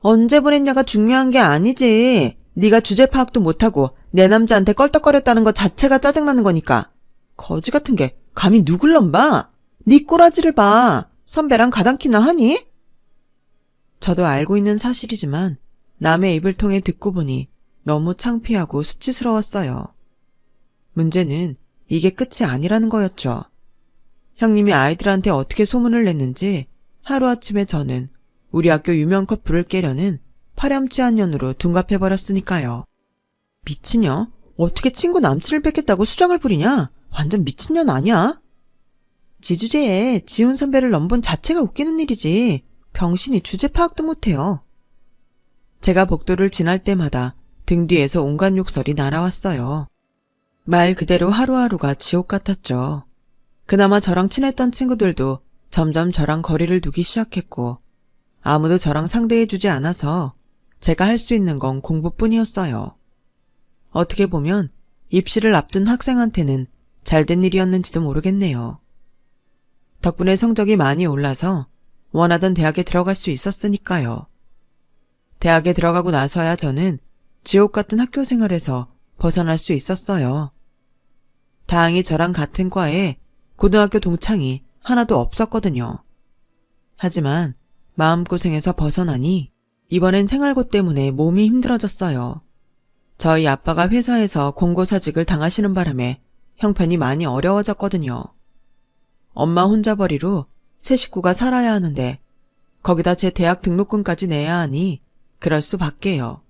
언제 보냈냐가 중요한 게 아니지. 네가 주제 파악도 못하고 내 남자한테 껄떡거렸다는 것 자체가 짜증나는 거니까. 거지 같은 게 감히 누굴 넘봐? 네 꼬라지를 봐. 선배랑 가당키나 하니? 저도 알고 있는 사실이지만 남의 입을 통해 듣고 보니 너무 창피하고 수치스러웠어요. 문제는 이게 끝이 아니라는 거였죠. 형님이 아이들한테 어떻게 소문을 냈는지 하루아침에 저는 우리 학교 유명 커플을 깨려는 파렴치한 년으로 둔갑해버렸으니까요. 미친년? 어떻게 친구 남친을 뺏겠다고 수작을 부리냐? 완전 미친년 아니야? 지주제에 지훈 선배를 넘본 자체가 웃기는 일이지. 병신이 주제 파악도 못해요. 제가 복도를 지날 때마다 등 뒤에서 온갖 욕설이 날아왔어요. 말 그대로 하루하루가 지옥 같았죠. 그나마 저랑 친했던 친구들도 점점 저랑 거리를 두기 시작했고 아무도 저랑 상대해주지 않아서 제가 할 수 있는 건 공부뿐이었어요. 어떻게 보면 입시를 앞둔 학생한테는 잘된 일이었는지도 모르겠네요. 덕분에 성적이 많이 올라서 원하던 대학에 들어갈 수 있었으니까요. 대학에 들어가고 나서야 저는 지옥 같은 학교 생활에서 벗어날 수 있었어요. 다행히 저랑 같은 과에 고등학교 동창이 하나도 없었거든요. 하지만 마음고생에서 벗어나니 이번엔 생활고 때문에 몸이 힘들어졌어요. 저희 아빠가 회사에서 공고사직을 당하시는 바람에 형편이 많이 어려워졌거든요. 엄마 혼자벌이로 세 식구가 살아야 하는데 거기다 제 대학 등록금까지 내야 하니 그럴 수밖에요.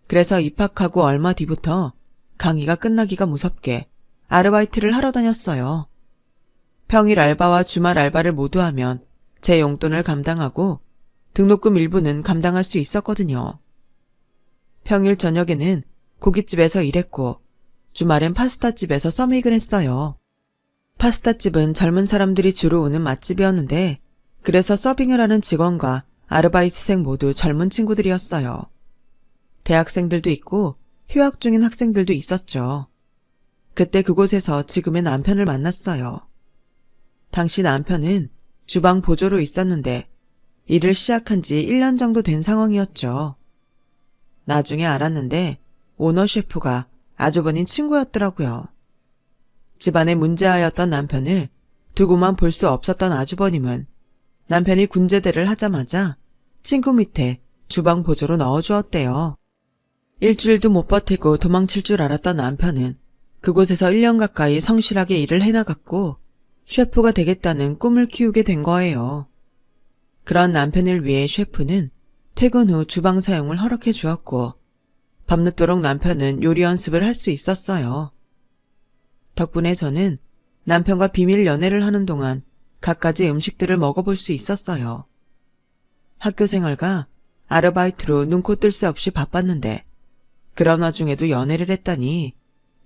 그래서 입학하고 얼마 뒤부터 강의가 끝나기가 무섭게 아르바이트를 하러 다녔어요. 평일 알바와 주말 알바를 모두 하면 제 용돈을 감당하고 등록금 일부는 감당할 수 있었거든요. 평일 저녁에는 고깃집에서 일했고 주말엔 파스타집에서 서밋을 했어요. 파스타집은 젊은 사람들이 주로 오는 맛집이었는데 그래서 서빙을 하는 직원과 아르바이트생 모두 젊은 친구들이었어요. 대학생들도 있고 휴학 중인 학생들도 있었죠. 그때 그곳에서 지금의 남편을 만났어요. 당시 남편은 주방 보조로 있었는데 일을 시작한 지 1년 정도 된 상황이었죠. 나중에 알았는데 오너 셰프가 아주버님 친구였더라고요. 집안에 문제아였던 남편을 두고만 볼 수 없었던 아주버님은 남편이 군제대를 하자마자 친구 밑에 주방 보조로 넣어주었대요. 일주일도 못 버티고 도망칠 줄 알았던 남편은 그곳에서 1년 가까이 성실하게 일을 해나갔고 셰프가 되겠다는 꿈을 키우게 된 거예요. 그런 남편을 위해 셰프는 퇴근 후 주방 사용을 허락해 주었고 밤늦도록 남편은 요리 연습을 할 수 있었어요. 덕분에 저는 남편과 비밀 연애를 하는 동안 갖가지 음식들을 먹어볼 수 있었어요. 학교 생활과 아르바이트로 눈코 뜰 새 없이 바빴는데 그런 와중에도 연애를 했다니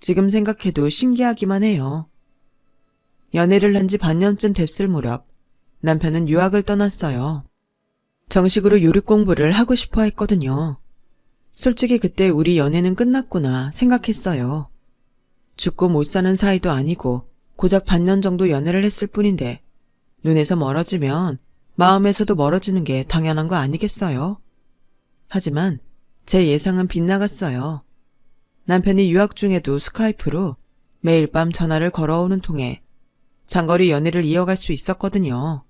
지금 생각해도 신기하기만 해요. 연애를 한 지 반년쯤 됐을 무렵 남편은 유학을 떠났어요. 정식으로 요리 공부를 하고 싶어 했거든요. 솔직히 그때 우리 연애는 끝났구나 생각했어요. 죽고 못 사는 사이도 아니고 고작 반년 정도 연애를 했을 뿐인데 눈에서 멀어지면 마음에서도 멀어지는 게 당연한 거 아니겠어요? 하지만 제 예상은 빗나갔어요. 남편이 유학 중에도 스카이프로 매일 밤 전화를 걸어오는 통에 장거리 연애를 이어갈 수 있었거든요.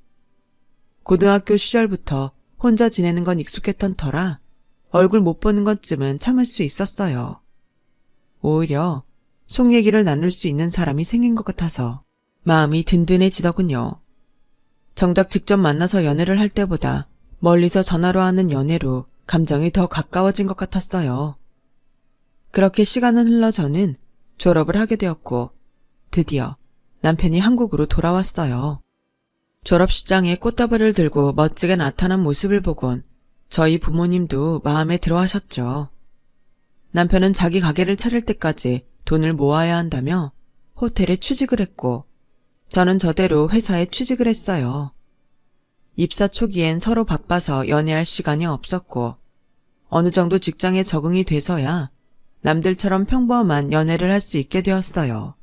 고등학교 시절부터 혼자 지내는 건 익숙했던 터라 얼굴 못 보는 것쯤은 참을 수 있었어요. 오히려 속 얘기를 나눌 수 있는 사람이 생긴 것 같아서 마음이 든든해지더군요. 정작 직접 만나서 연애를 할 때보다 멀리서 전화로 하는 연애로 감정이 더 가까워진 것 같았어요. 그렇게 시간은 흘러 저는 졸업을 하게 되었고 드디어 남편이 한국으로 돌아왔어요. 졸업식장에 꽃다발을 들고 멋지게 나타난 모습을 보곤 저희 부모님도 마음에 들어 하셨죠. 남편은 자기 가게를 차릴 때까지 돈을 모아야 한다며 호텔에 취직을 했고 저는 저대로 회사에 취직을 했어요. 입사 초기엔 서로 바빠서 연애할 시간이 없었고 어느 정도 직장에 적응이 돼서야 남들처럼 평범한 연애를 할 수 있게 되었어요.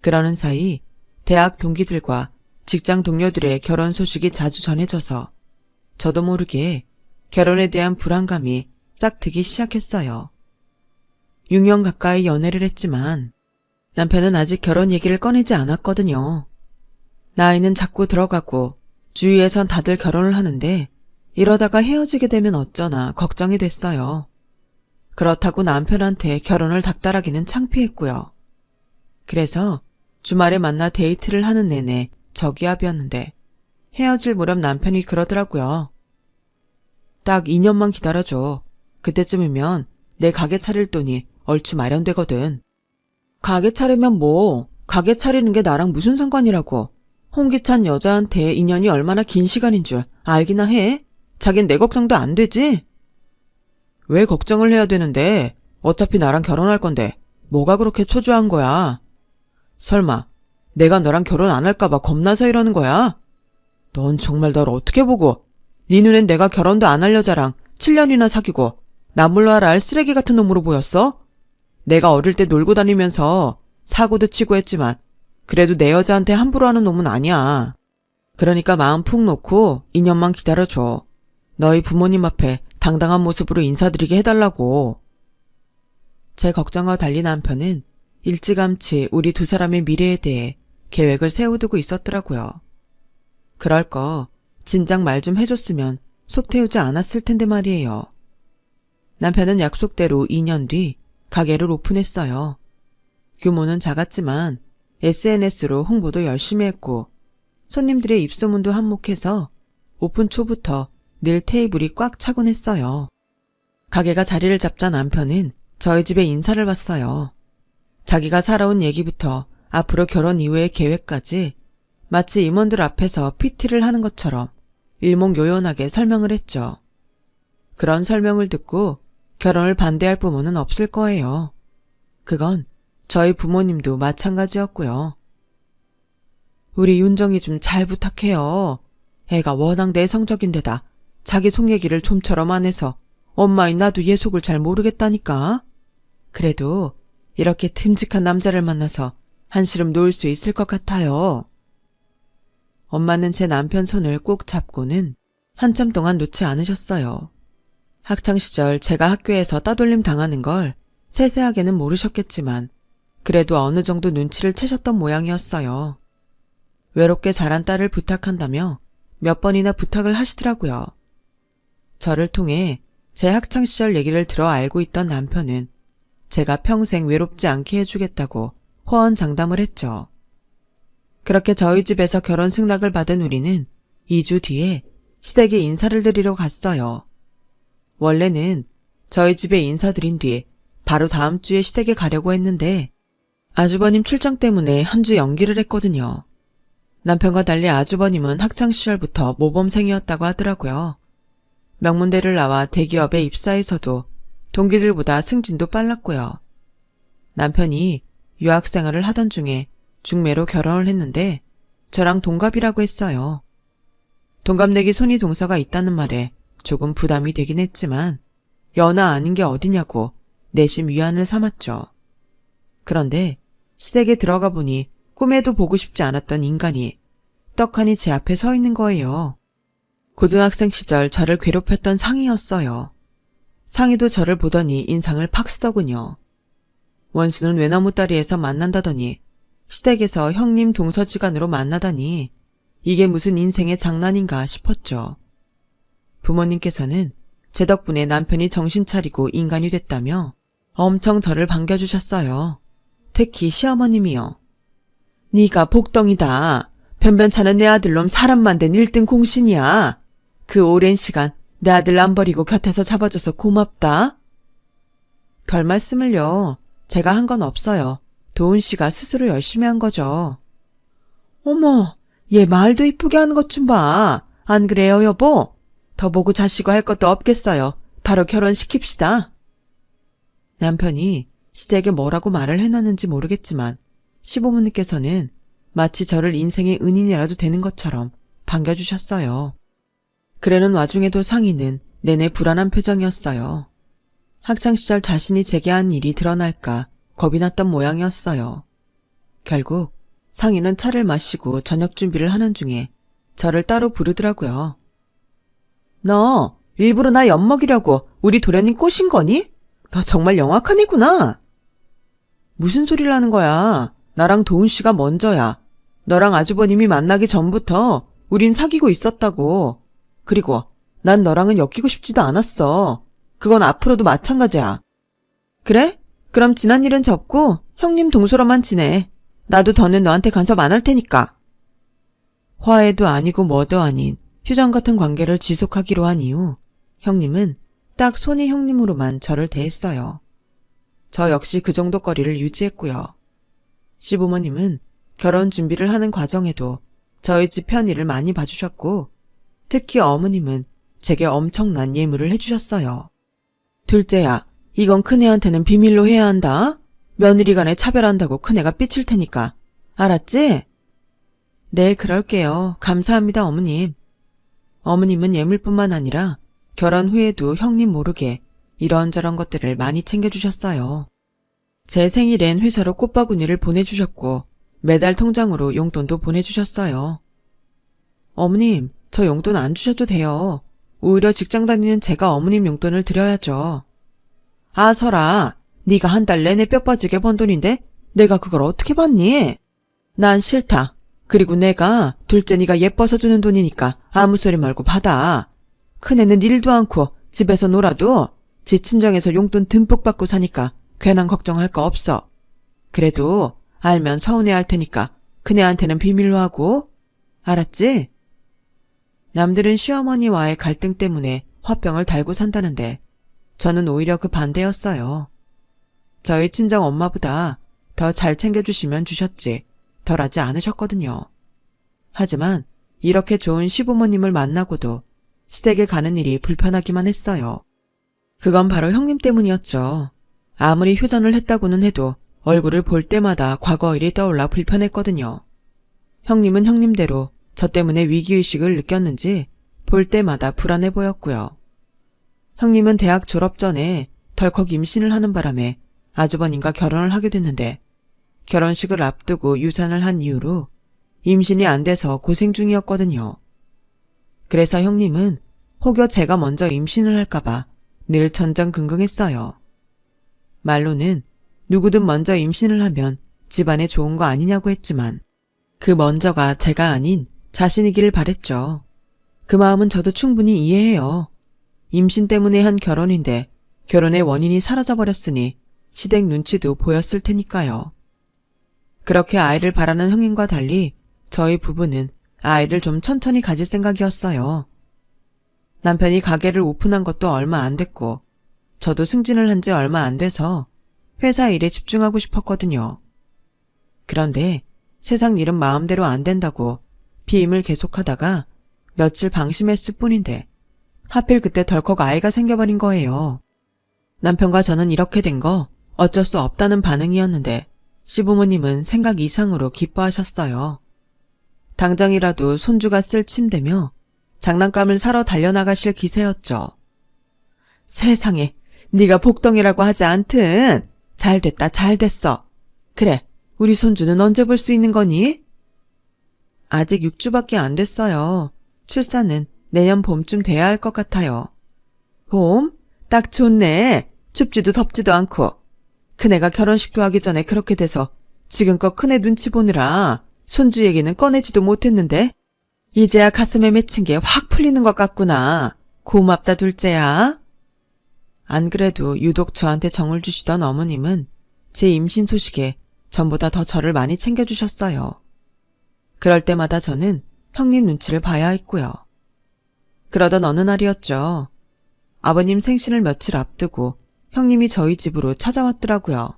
그러는 사이 대학 동기들과 직장 동료들의 결혼 소식이 자주 전해져서 저도 모르게 결혼에 대한 불안감이 싹트기 시작했어요. 6년 가까이 연애를 했지만 남편은 아직 결혼 얘기를 꺼내지 않았거든요. 나이는 자꾸 들어가고 주위에선 다들 결혼을 하는데 이러다가 헤어지게 되면 어쩌나 걱정이 됐어요. 그렇다고 남편한테 결혼을 닥달하기는 창피했고요. 그래서 주말에 만나 데이트를 하는 내내 저기압이었는데 헤어질 무렵 남편이 그러더라고요. 딱 2년만 기다려줘. 그때쯤이면 내 가게 차릴 돈이 얼추 마련되거든. 가게 차리면 뭐, 가게 차리는 게 나랑 무슨 상관이라고. 홍기찬 여자한테 인연이 얼마나 긴 시간인 줄 알기나 해? 자긴 내 걱정도 안 되지? 왜 걱정을 해야 되는데? 어차피 나랑 결혼할 건데 뭐가 그렇게 초조한 거야? 설마 내가 너랑 결혼 안 할까봐 겁나서 이러는 거야? 넌 정말 널 어떻게 보고 네 눈엔 내가 결혼도 안 할 여자랑 7년이나 사귀고 나 몰라라 할 쓰레기 같은 놈으로 보였어? 내가 어릴 때 놀고 다니면서 사고도 치고 했지만 그래도 내 여자한테 함부로 하는 놈은 아니야. 그러니까 마음 푹 놓고 2년만 기다려줘. 너희 부모님 앞에 당당한 모습으로 인사드리게 해달라고. 제 걱정과 달리 남편은 일찌감치 우리 두 사람의 미래에 대해 계획을 세워두고 있었더라고요. 그럴 거 진작 말 좀 해줬으면 속 태우지 않았을 텐데 말이에요. 남편은 약속대로 2년 뒤 가게를 오픈했어요. 규모는 작았지만 SNS로 홍보도 열심히 했고 손님들의 입소문도 한몫해서 오픈 초부터 늘 테이블이 꽉 차곤 했어요. 가게가 자리를 잡자 남편은 저희 집에 인사를 왔어요. 자기가 살아온 얘기부터 앞으로 결혼 이후의 계획까지 마치 임원들 앞에서 PT를 하는 것처럼 일목요연하게 설명을 했죠. 그런 설명을 듣고 결혼을 반대할 부모는 없을 거예요. 그건 저희 부모님도 마찬가지였고요. 우리 윤정이 좀 잘 부탁해요. 애가 워낙 내성적인데다 자기 속 얘기를 좀처럼 안 해서 엄마인 나도 얘 속을 잘 모르겠다니까. 그래도 이렇게 듬직한 남자를 만나서 한시름 놓을 수 있을 것 같아요. 엄마는 제 남편 손을 꼭 잡고는 한참 동안 놓지 않으셨어요. 학창시절 제가 학교에서 따돌림 당하는 걸 세세하게는 모르셨겠지만 그래도 어느 정도 눈치를 채셨던 모양이었어요. 외롭게 자란 딸을 부탁한다며 몇 번이나 부탁을 하시더라고요. 저를 통해 제 학창시절 얘기를 들어 알고 있던 남편은 제가 평생 외롭지 않게 해주겠다고 호언장담을 했죠. 그렇게 저희 집에서 결혼 승낙을 받은 우리는 2주 뒤에 시댁에 인사를 드리러 갔어요. 원래는 저희 집에 인사드린 뒤 바로 다음 주에 시댁에 가려고 했는데 아주버님 출장 때문에 한 주 연기를 했거든요. 남편과 달리 아주버님은 학창시절부터 모범생이었다고 하더라고요. 명문대를 나와 대기업에 입사해서도 동기들보다 승진도 빨랐고요. 남편이 유학생활을 하던 중에 중매로 결혼을 했는데 저랑 동갑이라고 했어요. 동갑내기 손이 동서가 있다는 말에 조금 부담이 되긴 했지만 연하 아닌 게 어디냐고 내심 위안을 삼았죠. 그런데 시댁에 들어가 보니 꿈에도 보고 싶지 않았던 인간이 떡하니 제 앞에 서 있는 거예요. 고등학생 시절 저를 괴롭혔던 상이었어요. 상이도 저를 보더니 인상을 팍 쓰더군요. 원수는 외나무다리에서 만난다더니 시댁에서 형님 동서지간으로 만나다니 이게 무슨 인생의 장난인가 싶었죠. 부모님께서는 제 덕분에 남편이 정신 차리고 인간이 됐다며 엄청 저를 반겨주셨어요. 특히 시어머님이요. 네가 복덩이다. 변변찮은 내 아들놈 사람 만든 1등 공신이야. 그 오랜 시간 내 아들 안 버리고 곁에서 잡아줘서 고맙다. 별 말씀을요. 제가 한 건 없어요. 도훈 씨가 스스로 열심히 한 거죠. 어머, 얘 말도 이쁘게 하는 것 좀 봐. 안 그래요, 여보? 더 보고 자시고 할 것도 없겠어요. 바로 결혼시킵시다. 남편이 시댁에 뭐라고 말을 해놨는지 모르겠지만 시부모님께서는 마치 저를 인생의 은인이라도 되는 것처럼 반겨주셨어요. 그러는 와중에도 상희는 내내 불안한 표정이었어요. 학창시절 자신이 제게 한 일이 드러날까 겁이 났던 모양이었어요. 결국 상희는 차를 마시고 저녁 준비를 하는 중에 저를 따로 부르더라고요. 너 일부러 나 엿먹이려고 우리 도련님 꼬신 거니? 너 정말 영악한 애구나. 무슨 소리를 하는 거야. 나랑 도훈 씨가 먼저야. 너랑 아주버님이 만나기 전부터 우린 사귀고 있었다고. 그리고 난 너랑은 엮이고 싶지도 않았어. 그건 앞으로도 마찬가지야. 그래? 그럼 지난 일은 접고 형님 동서로만 지내. 나도 더는 너한테 간섭 안 할 테니까. 화해도 아니고 뭐도 아닌 휴전 같은 관계를 지속하기로 한 이후 형님은 딱 손이 형님으로만 저를 대했어요. 저 역시 그 정도 거리를 유지했고요. 시부모님은 결혼 준비를 하는 과정에도 저희 집 편의를 많이 봐주셨고 특히 어머님은 제게 엄청난 예물을 해주셨어요. 둘째야, 이건 큰애한테는 비밀로 해야 한다. 며느리 간에 차별한다고 큰애가 삐칠 테니까. 알았지? 네, 그럴게요. 감사합니다, 어머님. 어머님은 예물뿐만 아니라 결혼 후에도 형님 모르게 이런저런 것들을 많이 챙겨주셨어요. 제 생일엔 회사로 꽃바구니를 보내주셨고 매달 통장으로 용돈도 보내주셨어요. 어머님, 저 용돈 안 주셔도 돼요. 오히려 직장 다니는 제가 어머님 용돈을 드려야죠. 아, 설아, 네가 한 달 내내 뼈 빠지게 번 돈인데 내가 그걸 어떻게 받니? 난 싫다. 그리고 내가 둘째 네가 예뻐서 주는 돈이니까 아무 소리 말고 받아. 큰애는 일도 않고 집에서 놀아도 지 친정에서 용돈 듬뿍 받고 사니까 괜한 걱정할 거 없어. 그래도 알면 서운해할 테니까 큰애한테는 비밀로 하고. 알았지? 남들은 시어머니와의 갈등 때문에 화병을 달고 산다는데 저는 오히려 그 반대였어요. 저희 친정 엄마보다 더 잘 챙겨주시면 주셨지 덜하지 않으셨거든요. 하지만 이렇게 좋은 시부모님을 만나고도 시댁에 가는 일이 불편하기만 했어요. 그건 바로 형님 때문이었죠. 아무리 휴전을 했다고는 해도 얼굴을 볼 때마다 과거 일이 떠올라 불편했거든요. 형님은 형님대로 저 때문에 위기의식을 느꼈는지 볼 때마다 불안해 보였고요. 형님은 대학 졸업 전에 덜컥 임신을 하는 바람에 아주버님과 결혼을 하게 됐는데 결혼식을 앞두고 유산을 한 이후로 임신이 안 돼서 고생 중이었거든요. 그래서 형님은 혹여 제가 먼저 임신을 할까봐 늘 전전긍긍했어요. 말로는 누구든 먼저 임신을 하면 집안에 좋은 거 아니냐고 했지만 그 먼저가 제가 아닌 자신이기를 바랬죠. 그 마음은 저도 충분히 이해해요. 임신 때문에 한 결혼인데 결혼의 원인이 사라져버렸으니 시댁 눈치도 보였을 테니까요. 그렇게 아이를 바라는 형님과 달리 저희 부부는 아이를 좀 천천히 가질 생각이었어요. 남편이 가게를 오픈한 것도 얼마 안 됐고 저도 승진을 한 지 얼마 안 돼서 회사 일에 집중하고 싶었거든요. 그런데 세상 일은 마음대로 안 된다고 피임을 계속하다가 며칠 방심했을 뿐인데 하필 그때 덜컥 아이가 생겨버린 거예요. 남편과 저는 이렇게 된 거 어쩔 수 없다는 반응이었는데 시부모님은 생각 이상으로 기뻐하셨어요. 당장이라도 손주가 쓸 침대며 장난감을 사러 달려나가실 기세였죠. 세상에, 네가 복덩이라고 하지 않든 잘됐다 잘됐어. 그래, 우리 손주는 언제 볼 수 있는 거니? 아직 6주밖에 안 됐어요. 출산은 내년 봄쯤 돼야 할 것 같아요. 봄? 딱 좋네. 춥지도 덥지도 않고. 큰애가 결혼식도 하기 전에 그렇게 돼서 지금껏 큰애 눈치 보느라 손주 얘기는 꺼내지도 못했는데 이제야 가슴에 맺힌 게 확 풀리는 것 같구나. 고맙다 둘째야. 안 그래도 유독 저한테 정을 주시던 어머님은 제 임신 소식에 전보다 더 저를 많이 챙겨주셨어요. 그럴 때마다 저는 형님 눈치를 봐야 했고요. 그러던 어느 날이었죠. 아버님 생신을 며칠 앞두고 형님이 저희 집으로 찾아왔더라고요.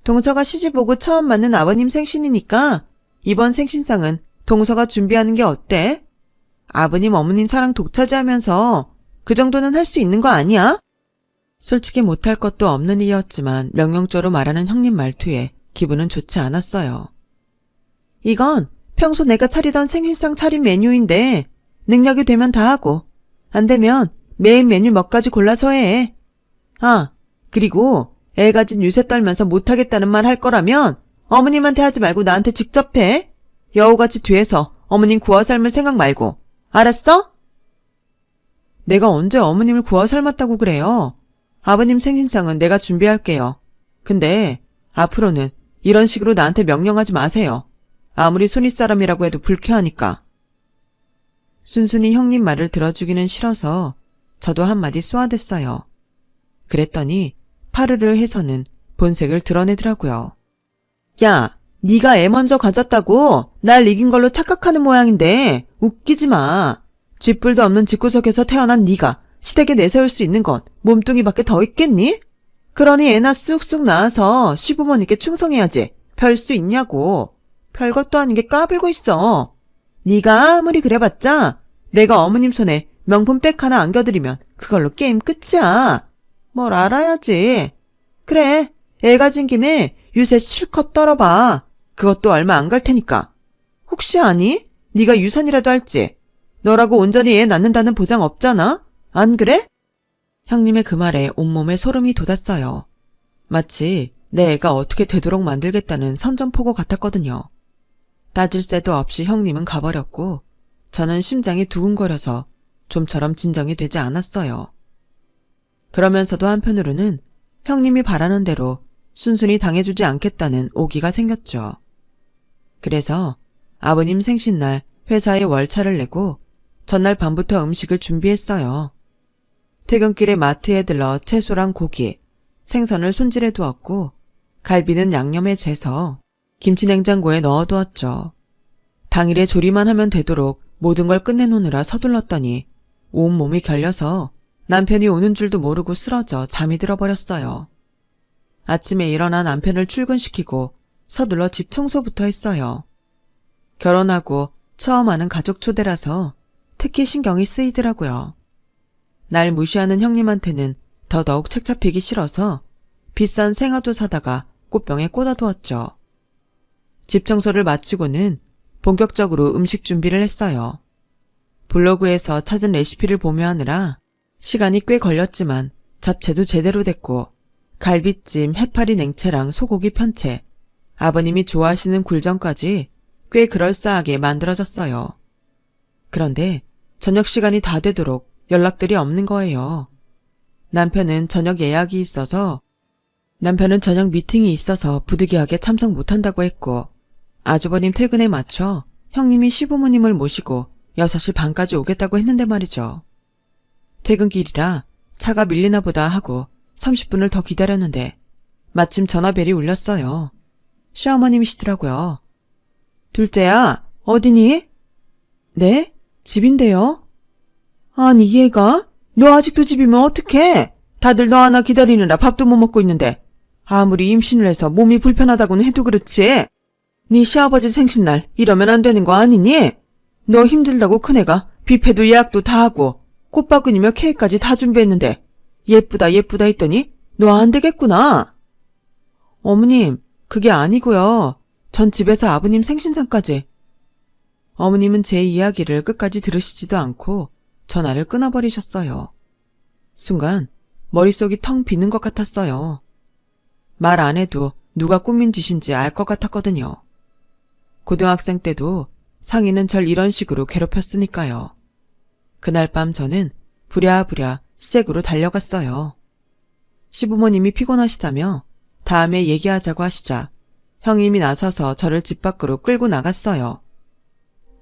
동서가 시집 오고 처음 맞는 아버님 생신이니까 이번 생신상은 동서가 준비하는 게 어때? 아버님 어머님 사랑 독차지하면서 그 정도는 할 수 있는 거 아니야? 솔직히 못할 것도 없는 일이었지만 명령조로 말하는 형님 말투에 기분은 좋지 않았어요. 이건 평소 내가 차리던 생신상 차림 메뉴인데 능력이 되면 다 하고 안 되면 메인 메뉴 몇 가지 골라서 해. 아, 그리고 애 가진 유세 떨면서 못하겠다는 말 할 거라면 어머님한테 하지 말고 나한테 직접 해. 여우같이 뒤에서 어머님 구워 삶을 생각 말고. 알았어? 내가 언제 어머님을 구워 삶았다고 그래요? 아버님 생신상은 내가 준비할게요. 근데 앞으로는 이런 식으로 나한테 명령하지 마세요. 아무리 손윗사람이라고 해도 불쾌하니까. 순순히 형님 말을 들어주기는 싫어서 저도 한마디 쏘아댔어요. 그랬더니 파르르 해서는 본색을 드러내더라고요. 야, 네가 애 먼저 가졌다고 날 이긴 걸로 착각하는 모양인데 웃기지 마. 쥐뿔도 없는 집구석에서 태어난 네가 시댁에 내세울 수 있는 건 몸뚱이밖에 더 있겠니? 그러니 애나 쑥쑥 낳아서 시부모님께 충성해야지. 별 수 있냐고. 별것도 아닌 게 까불고 있어. 네가 아무리 그래봤자 내가 어머님 손에 명품 백 하나 안겨드리면 그걸로 게임 끝이야. 뭘 알아야지. 그래, 애 가진 김에 유세 실컷 떨어봐. 그것도 얼마 안 갈 테니까. 혹시 아니? 네가 유산이라도 할지. 너라고 온전히 애 낳는다는 보장 없잖아? 안 그래? 형님의 그 말에 온몸에 소름이 돋았어요. 마치 내 애가 어떻게 되도록 만들겠다는 선전포고 같았거든요. 따질 새도 없이 형님은 가버렸고 저는 심장이 두근거려서 좀처럼 진정이 되지 않았어요. 그러면서도 한편으로는 형님이 바라는 대로 순순히 당해주지 않겠다는 오기가 생겼죠. 그래서 아버님 생신날 회사에 월차를 내고 전날 밤부터 음식을 준비했어요. 퇴근길에 마트에 들러 채소랑 고기, 생선을 손질해 두었고 갈비는 양념에 재서 김치 냉장고에 넣어두었죠. 당일에 조리만 하면 되도록 모든 걸 끝내놓느라 서둘렀더니 온몸이 결려서 남편이 오는 줄도 모르고 쓰러져 잠이 들어버렸어요. 아침에 일어나 남편을 출근시키고 서둘러 집 청소부터 했어요. 결혼하고 처음 하는 가족 초대라서 특히 신경이 쓰이더라고요. 날 무시하는 형님한테는 더더욱 책 잡히기 싫어서 비싼 생화도 사다가 꽃병에 꽂아두었죠. 집 청소를 마치고는 본격적으로 음식 준비를 했어요. 블로그에서 찾은 레시피를 보며 하느라 시간이 꽤 걸렸지만 잡채도 제대로 됐고 갈비찜, 해파리 냉채랑 소고기 편채, 아버님이 좋아하시는 굴전까지 꽤 그럴싸하게 만들어졌어요. 그런데 저녁 시간이 다 되도록 연락들이 없는 거예요. 남편은 저녁 미팅이 있어서 부득이하게 참석 못한다고 했고, 아주버님 퇴근에 맞춰 형님이 시부모님을 모시고 6시 반까지 오겠다고 했는데 말이죠. 퇴근길이라 차가 밀리나 보다 하고 30분을 더 기다렸는데 마침 전화벨이 울렸어요. 시어머님이시더라고요. 둘째야, 어디니? 네? 집인데요. 아니 얘가? 너 아직도 집이면 어떡해? 다들 너 하나 기다리느라 밥도 못 먹고 있는데 아무리 임신을 해서 몸이 불편하다고는 해도 그렇지. 네 시아버지 생신날 이러면 안 되는 거 아니니? 너 힘들다고 큰애가 뷔페도 예약도 다 하고 꽃바구니며 케이크까지 다 준비했는데 예쁘다 했더니 너 안 되겠구나. 어머님, 그게 아니고요. 전 집에서 아버님 생신상까지. 어머님은 제 이야기를 끝까지 들으시지도 않고 전화를 끊어버리셨어요. 순간 머릿속이 텅 비는 것 같았어요. 말 안 해도 누가 꾸민 짓인지 알 것 같았거든요. 고등학생 때도 상인은 절 이런 식으로 괴롭혔으니까요. 그날 밤 저는 부랴부랴 시댁으로 달려갔어요. 시부모님이 피곤하시다며 다음에 얘기하자고 하시자 형님이 나서서 저를 집 밖으로 끌고 나갔어요.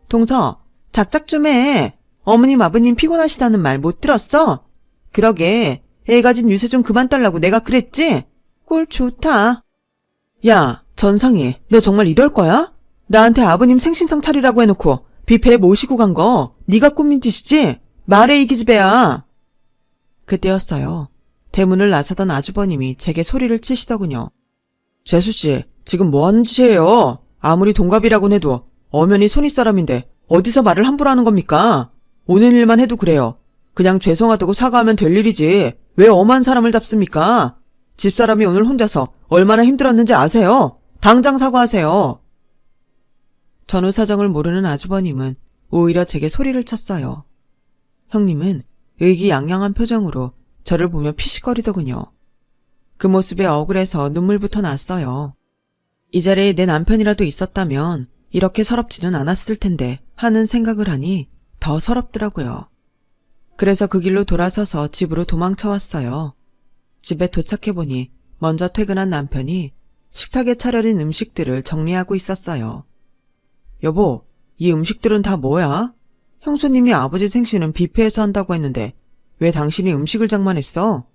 동서, 작작 좀 해. 어머님 아버님 피곤하시다는 말 못 들었어? 그러게 애 가진 유세 좀 그만 달라고 내가 그랬지? 꼴 좋다. 야, 전상이, 너 정말 이럴 거야? 나한테 아버님 생신상 차리라고 해놓고 뷔페에 모시고 간 거 네가 꾸민 짓이지? 말해 이 기집애야. 그때였어요. 대문을 나서던 아주버님이 제게 소리를 치시더군요. 재수씨, 지금 뭐하는 짓이에요? 아무리 동갑이라곤 해도 엄연히 손윗사람인데 어디서 말을 함부로 하는 겁니까? 오는 일만 해도 그래요. 그냥 죄송하다고 사과하면 될 일이지 왜 엄한 사람을 잡습니까? 집사람이 오늘 혼자서 얼마나 힘들었는지 아세요? 당장 사과하세요. 전후 사정을 모르는 아주버님은 오히려 제게 소리를 쳤어요. 형님은 의기양양한 표정으로 저를 보며 피식거리더군요. 그 모습에 억울해서 눈물부터 났어요. 이 자리에 내 남편이라도 있었다면 이렇게 서럽지는 않았을 텐데 하는 생각을 하니 더 서럽더라고요. 그래서 그 길로 돌아서서 집으로 도망쳐왔어요. 집에 도착해보니 먼저 퇴근한 남편이 식탁에 차려진 음식들을 정리하고 있었어요. 여보, 이 음식들은 다 뭐야? 형수님이 아버지 생신은 뷔페에서 한다고 했는데 왜 당신이 음식을 장만했어?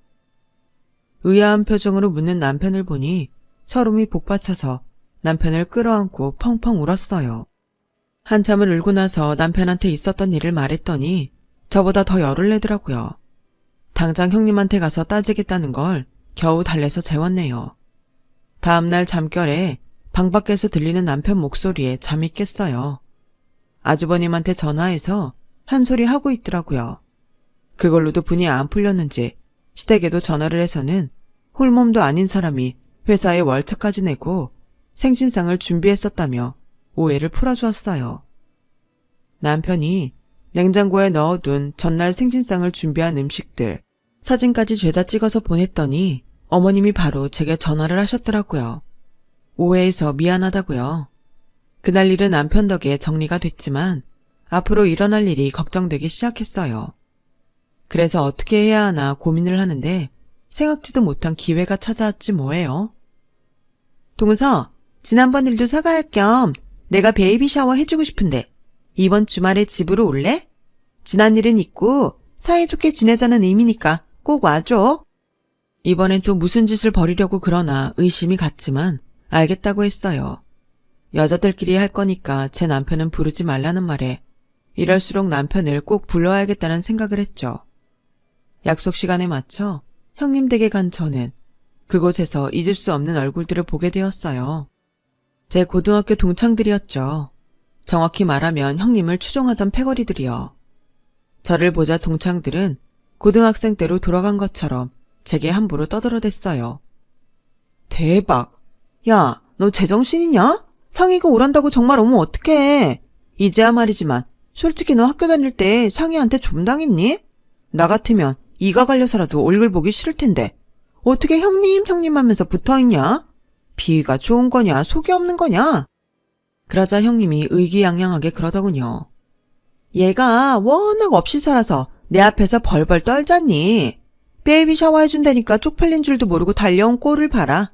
의아한 표정으로 묻는 남편을 보니 서름이 복받쳐서 남편을 끌어안고 펑펑 울었어요. 한참을 울고 나서 남편한테 있었던 일을 말했더니 저보다 더 열을 내더라고요. 당장 형님한테 가서 따지겠다는 걸 겨우 달래서 재웠네요. 다음날 잠결에 방 밖에서 들리는 남편 목소리에 잠이 깼어요. 아주버님한테 전화해서 한 소리 하고 있더라고요. 그걸로도 분이 안 풀렸는지 시댁에도 전화를 해서는 홀몸도 아닌 사람이 회사에 월차까지 내고 생신상을 준비했었다며 오해를 풀어주었어요. 남편이 냉장고에 넣어둔 전날 생신상을 준비한 음식들 사진까지 죄다 찍어서 보냈더니 어머님이 바로 제게 전화를 하셨더라고요. 오해해서 미안하다고요. 그날 일은 남편 덕에 정리가 됐지만 앞으로 일어날 일이 걱정되기 시작했어요. 그래서 어떻게 해야 하나 고민을 하는데 생각지도 못한 기회가 찾아왔지 뭐예요. 동서, 지난번 일도 사과할 겸 내가 베이비 샤워 해주고 싶은데 이번 주말에 집으로 올래? 지난 일은 잊고 사이좋게 지내자는 의미니까 꼭 와줘. 이번엔 또 무슨 짓을 벌이려고 그러나 의심이 갔지만 알겠다고 했어요. 여자들끼리 할 거니까 제 남편은 부르지 말라는 말에 이럴수록 남편을 꼭 불러야겠다는 생각을 했죠. 약속 시간에 맞춰 형님 댁에 간 저는 그곳에서 잊을 수 없는 얼굴들을 보게 되었어요. 제 고등학교 동창들이었죠. 정확히 말하면 형님을 추종하던 패거리들이요. 저를 보자 동창들은 고등학생 때로 돌아간 것처럼 제게 함부로 떠들어댔어요. 대박! 야, 너 제정신이냐? 상이가 오란다고 정말 오면 어떡해. 이제야 말이지만 솔직히 너 학교 다닐 때 상이한테 좀 당했니? 나 같으면 이가 갈려서라도 얼굴 보기 싫을 텐데 어떻게 형님, 형님 하면서 붙어있냐? 비위가 좋은 거냐, 속이 없는 거냐? 그러자 형님이 의기양양하게 그러더군요. 얘가 워낙 없이 살아서 내 앞에서 벌벌 떨잖니. 베이비 샤워해준다니까 쪽팔린 줄도 모르고 달려온 꼴을 봐라.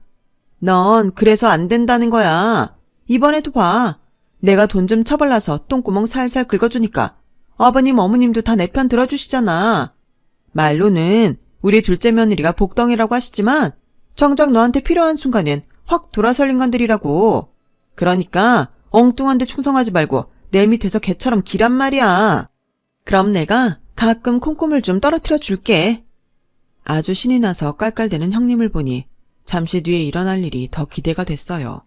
넌 그래서 안 된다는 거야. 이번에도 봐. 내가 돈 좀 처발라서 똥구멍 살살 긁어주니까 아버님 어머님도 다 내 편 들어주시잖아. 말로는 우리 둘째 며느리가 복덩이라고 하시지만 정작 너한테 필요한 순간엔 확 돌아설 인간들이라고. 그러니까 엉뚱한 데 충성하지 말고 내 밑에서 개처럼 기란 말이야. 그럼 내가 가끔 콩고물 좀 떨어뜨려 줄게. 아주 신이 나서 깔깔대는 형님을 보니 잠시 뒤에 일어날 일이 더 기대가 됐어요.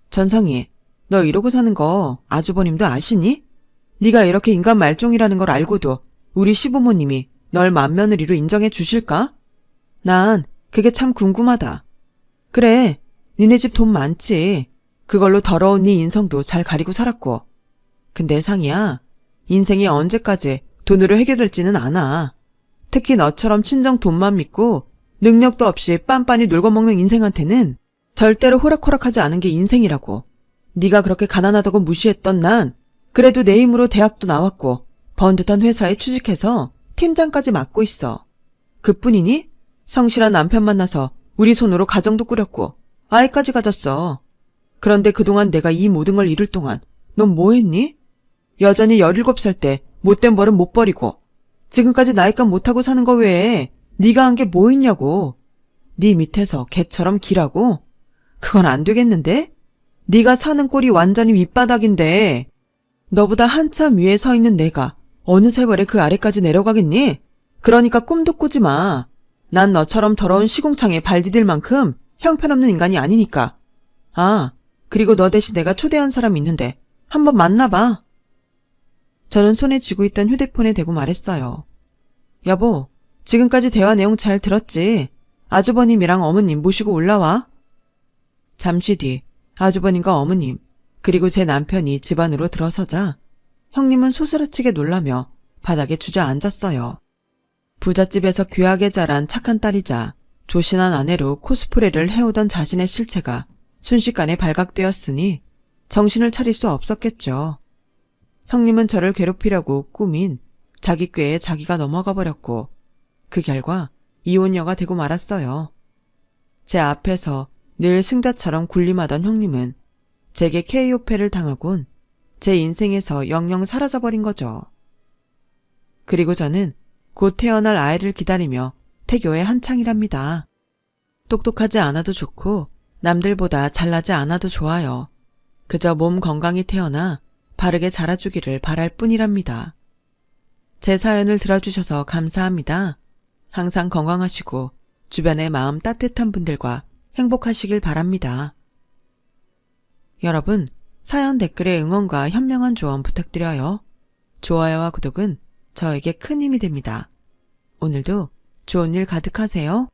전성희, 너 이러고 사는 거 아주버님도 아시니? 네가 이렇게 인간 말종이라는 걸 알고도 우리 시부모님이 널 맏며느리로 인정해 주실까? 난 그게 참 궁금하다. 그래, 니네 집 돈 많지. 그걸로 더러운 네 인성도 잘 가리고 살았고. 근데 상희야, 인생이 언제까지 돈으로 해결될지는 않아. 특히 너처럼 친정 돈만 믿고 능력도 없이 빤빤히 놀고 먹는 인생한테는 절대로 호락호락하지 않은 게 인생이라고. 네가 그렇게 가난하다고 무시했던 난 그래도 내 힘으로 대학도 나왔고 번듯한 회사에 취직해서 팀장까지 맡고 있어. 그뿐이니? 성실한 남편 만나서 우리 손으로 가정도 꾸렸고 아이까지 가졌어. 그런데 그동안 내가 이 모든 걸 이룰 동안 넌 뭐 했니? 여전히 17살 때 못된 벌은 못 버리고 지금까지 나이값 못하고 사는 거 외에 네가 한 게 뭐 있냐고. 네 밑에서 개처럼 기라고? 그건 안 되겠는데? 네가 사는 꼴이 완전히 밑바닥인데 너보다 한참 위에 서 있는 내가 어느 세월에 그 아래까지 내려가겠니? 그러니까 꿈도 꾸지 마. 난 너처럼 더러운 시궁창에 발 디딜 만큼 형편없는 인간이 아니니까. 아, 그리고 너 대신 내가 초대한 사람이 있는데 한번 만나봐. 저는 손에 쥐고 있던 휴대폰에 대고 말했어요. 여보, 지금까지 대화 내용 잘 들었지? 아주버님이랑 어머님 모시고 올라와. 잠시 뒤 아주버님과 어머님 그리고 제 남편이 집 안으로 들어서자 형님은 소스라치게 놀라며 바닥에 주저앉았어요. 부잣집에서 귀하게 자란 착한 딸이자 조신한 아내로 코스프레를 해오던 자신의 실체가 순식간에 발각되었으니 정신을 차릴 수 없었겠죠. 형님은 저를 괴롭히려고 꾸민 자기 꾀에 자기가 넘어가 버렸고 그 결과 이혼녀가 되고 말았어요. 제 앞에서 늘 승자처럼 군림하던 형님은 제게 KO패를 당하곤 제 인생에서 영영 사라져버린 거죠. 그리고 저는 곧 태어날 아이를 기다리며 태교에 한창이랍니다. 똑똑하지 않아도 좋고 남들보다 잘나지 않아도 좋아요. 그저 몸 건강히 태어나 바르게 자라주기를 바랄 뿐이랍니다. 제 사연을 들어주셔서 감사합니다. 항상 건강하시고 주변에 마음 따뜻한 분들과 행복하시길 바랍니다. 여러분, 사연 댓글에 응원과 현명한 조언 부탁드려요. 좋아요와 구독은 저에게 큰 힘이 됩니다. 오늘도 좋은 일 가득하세요.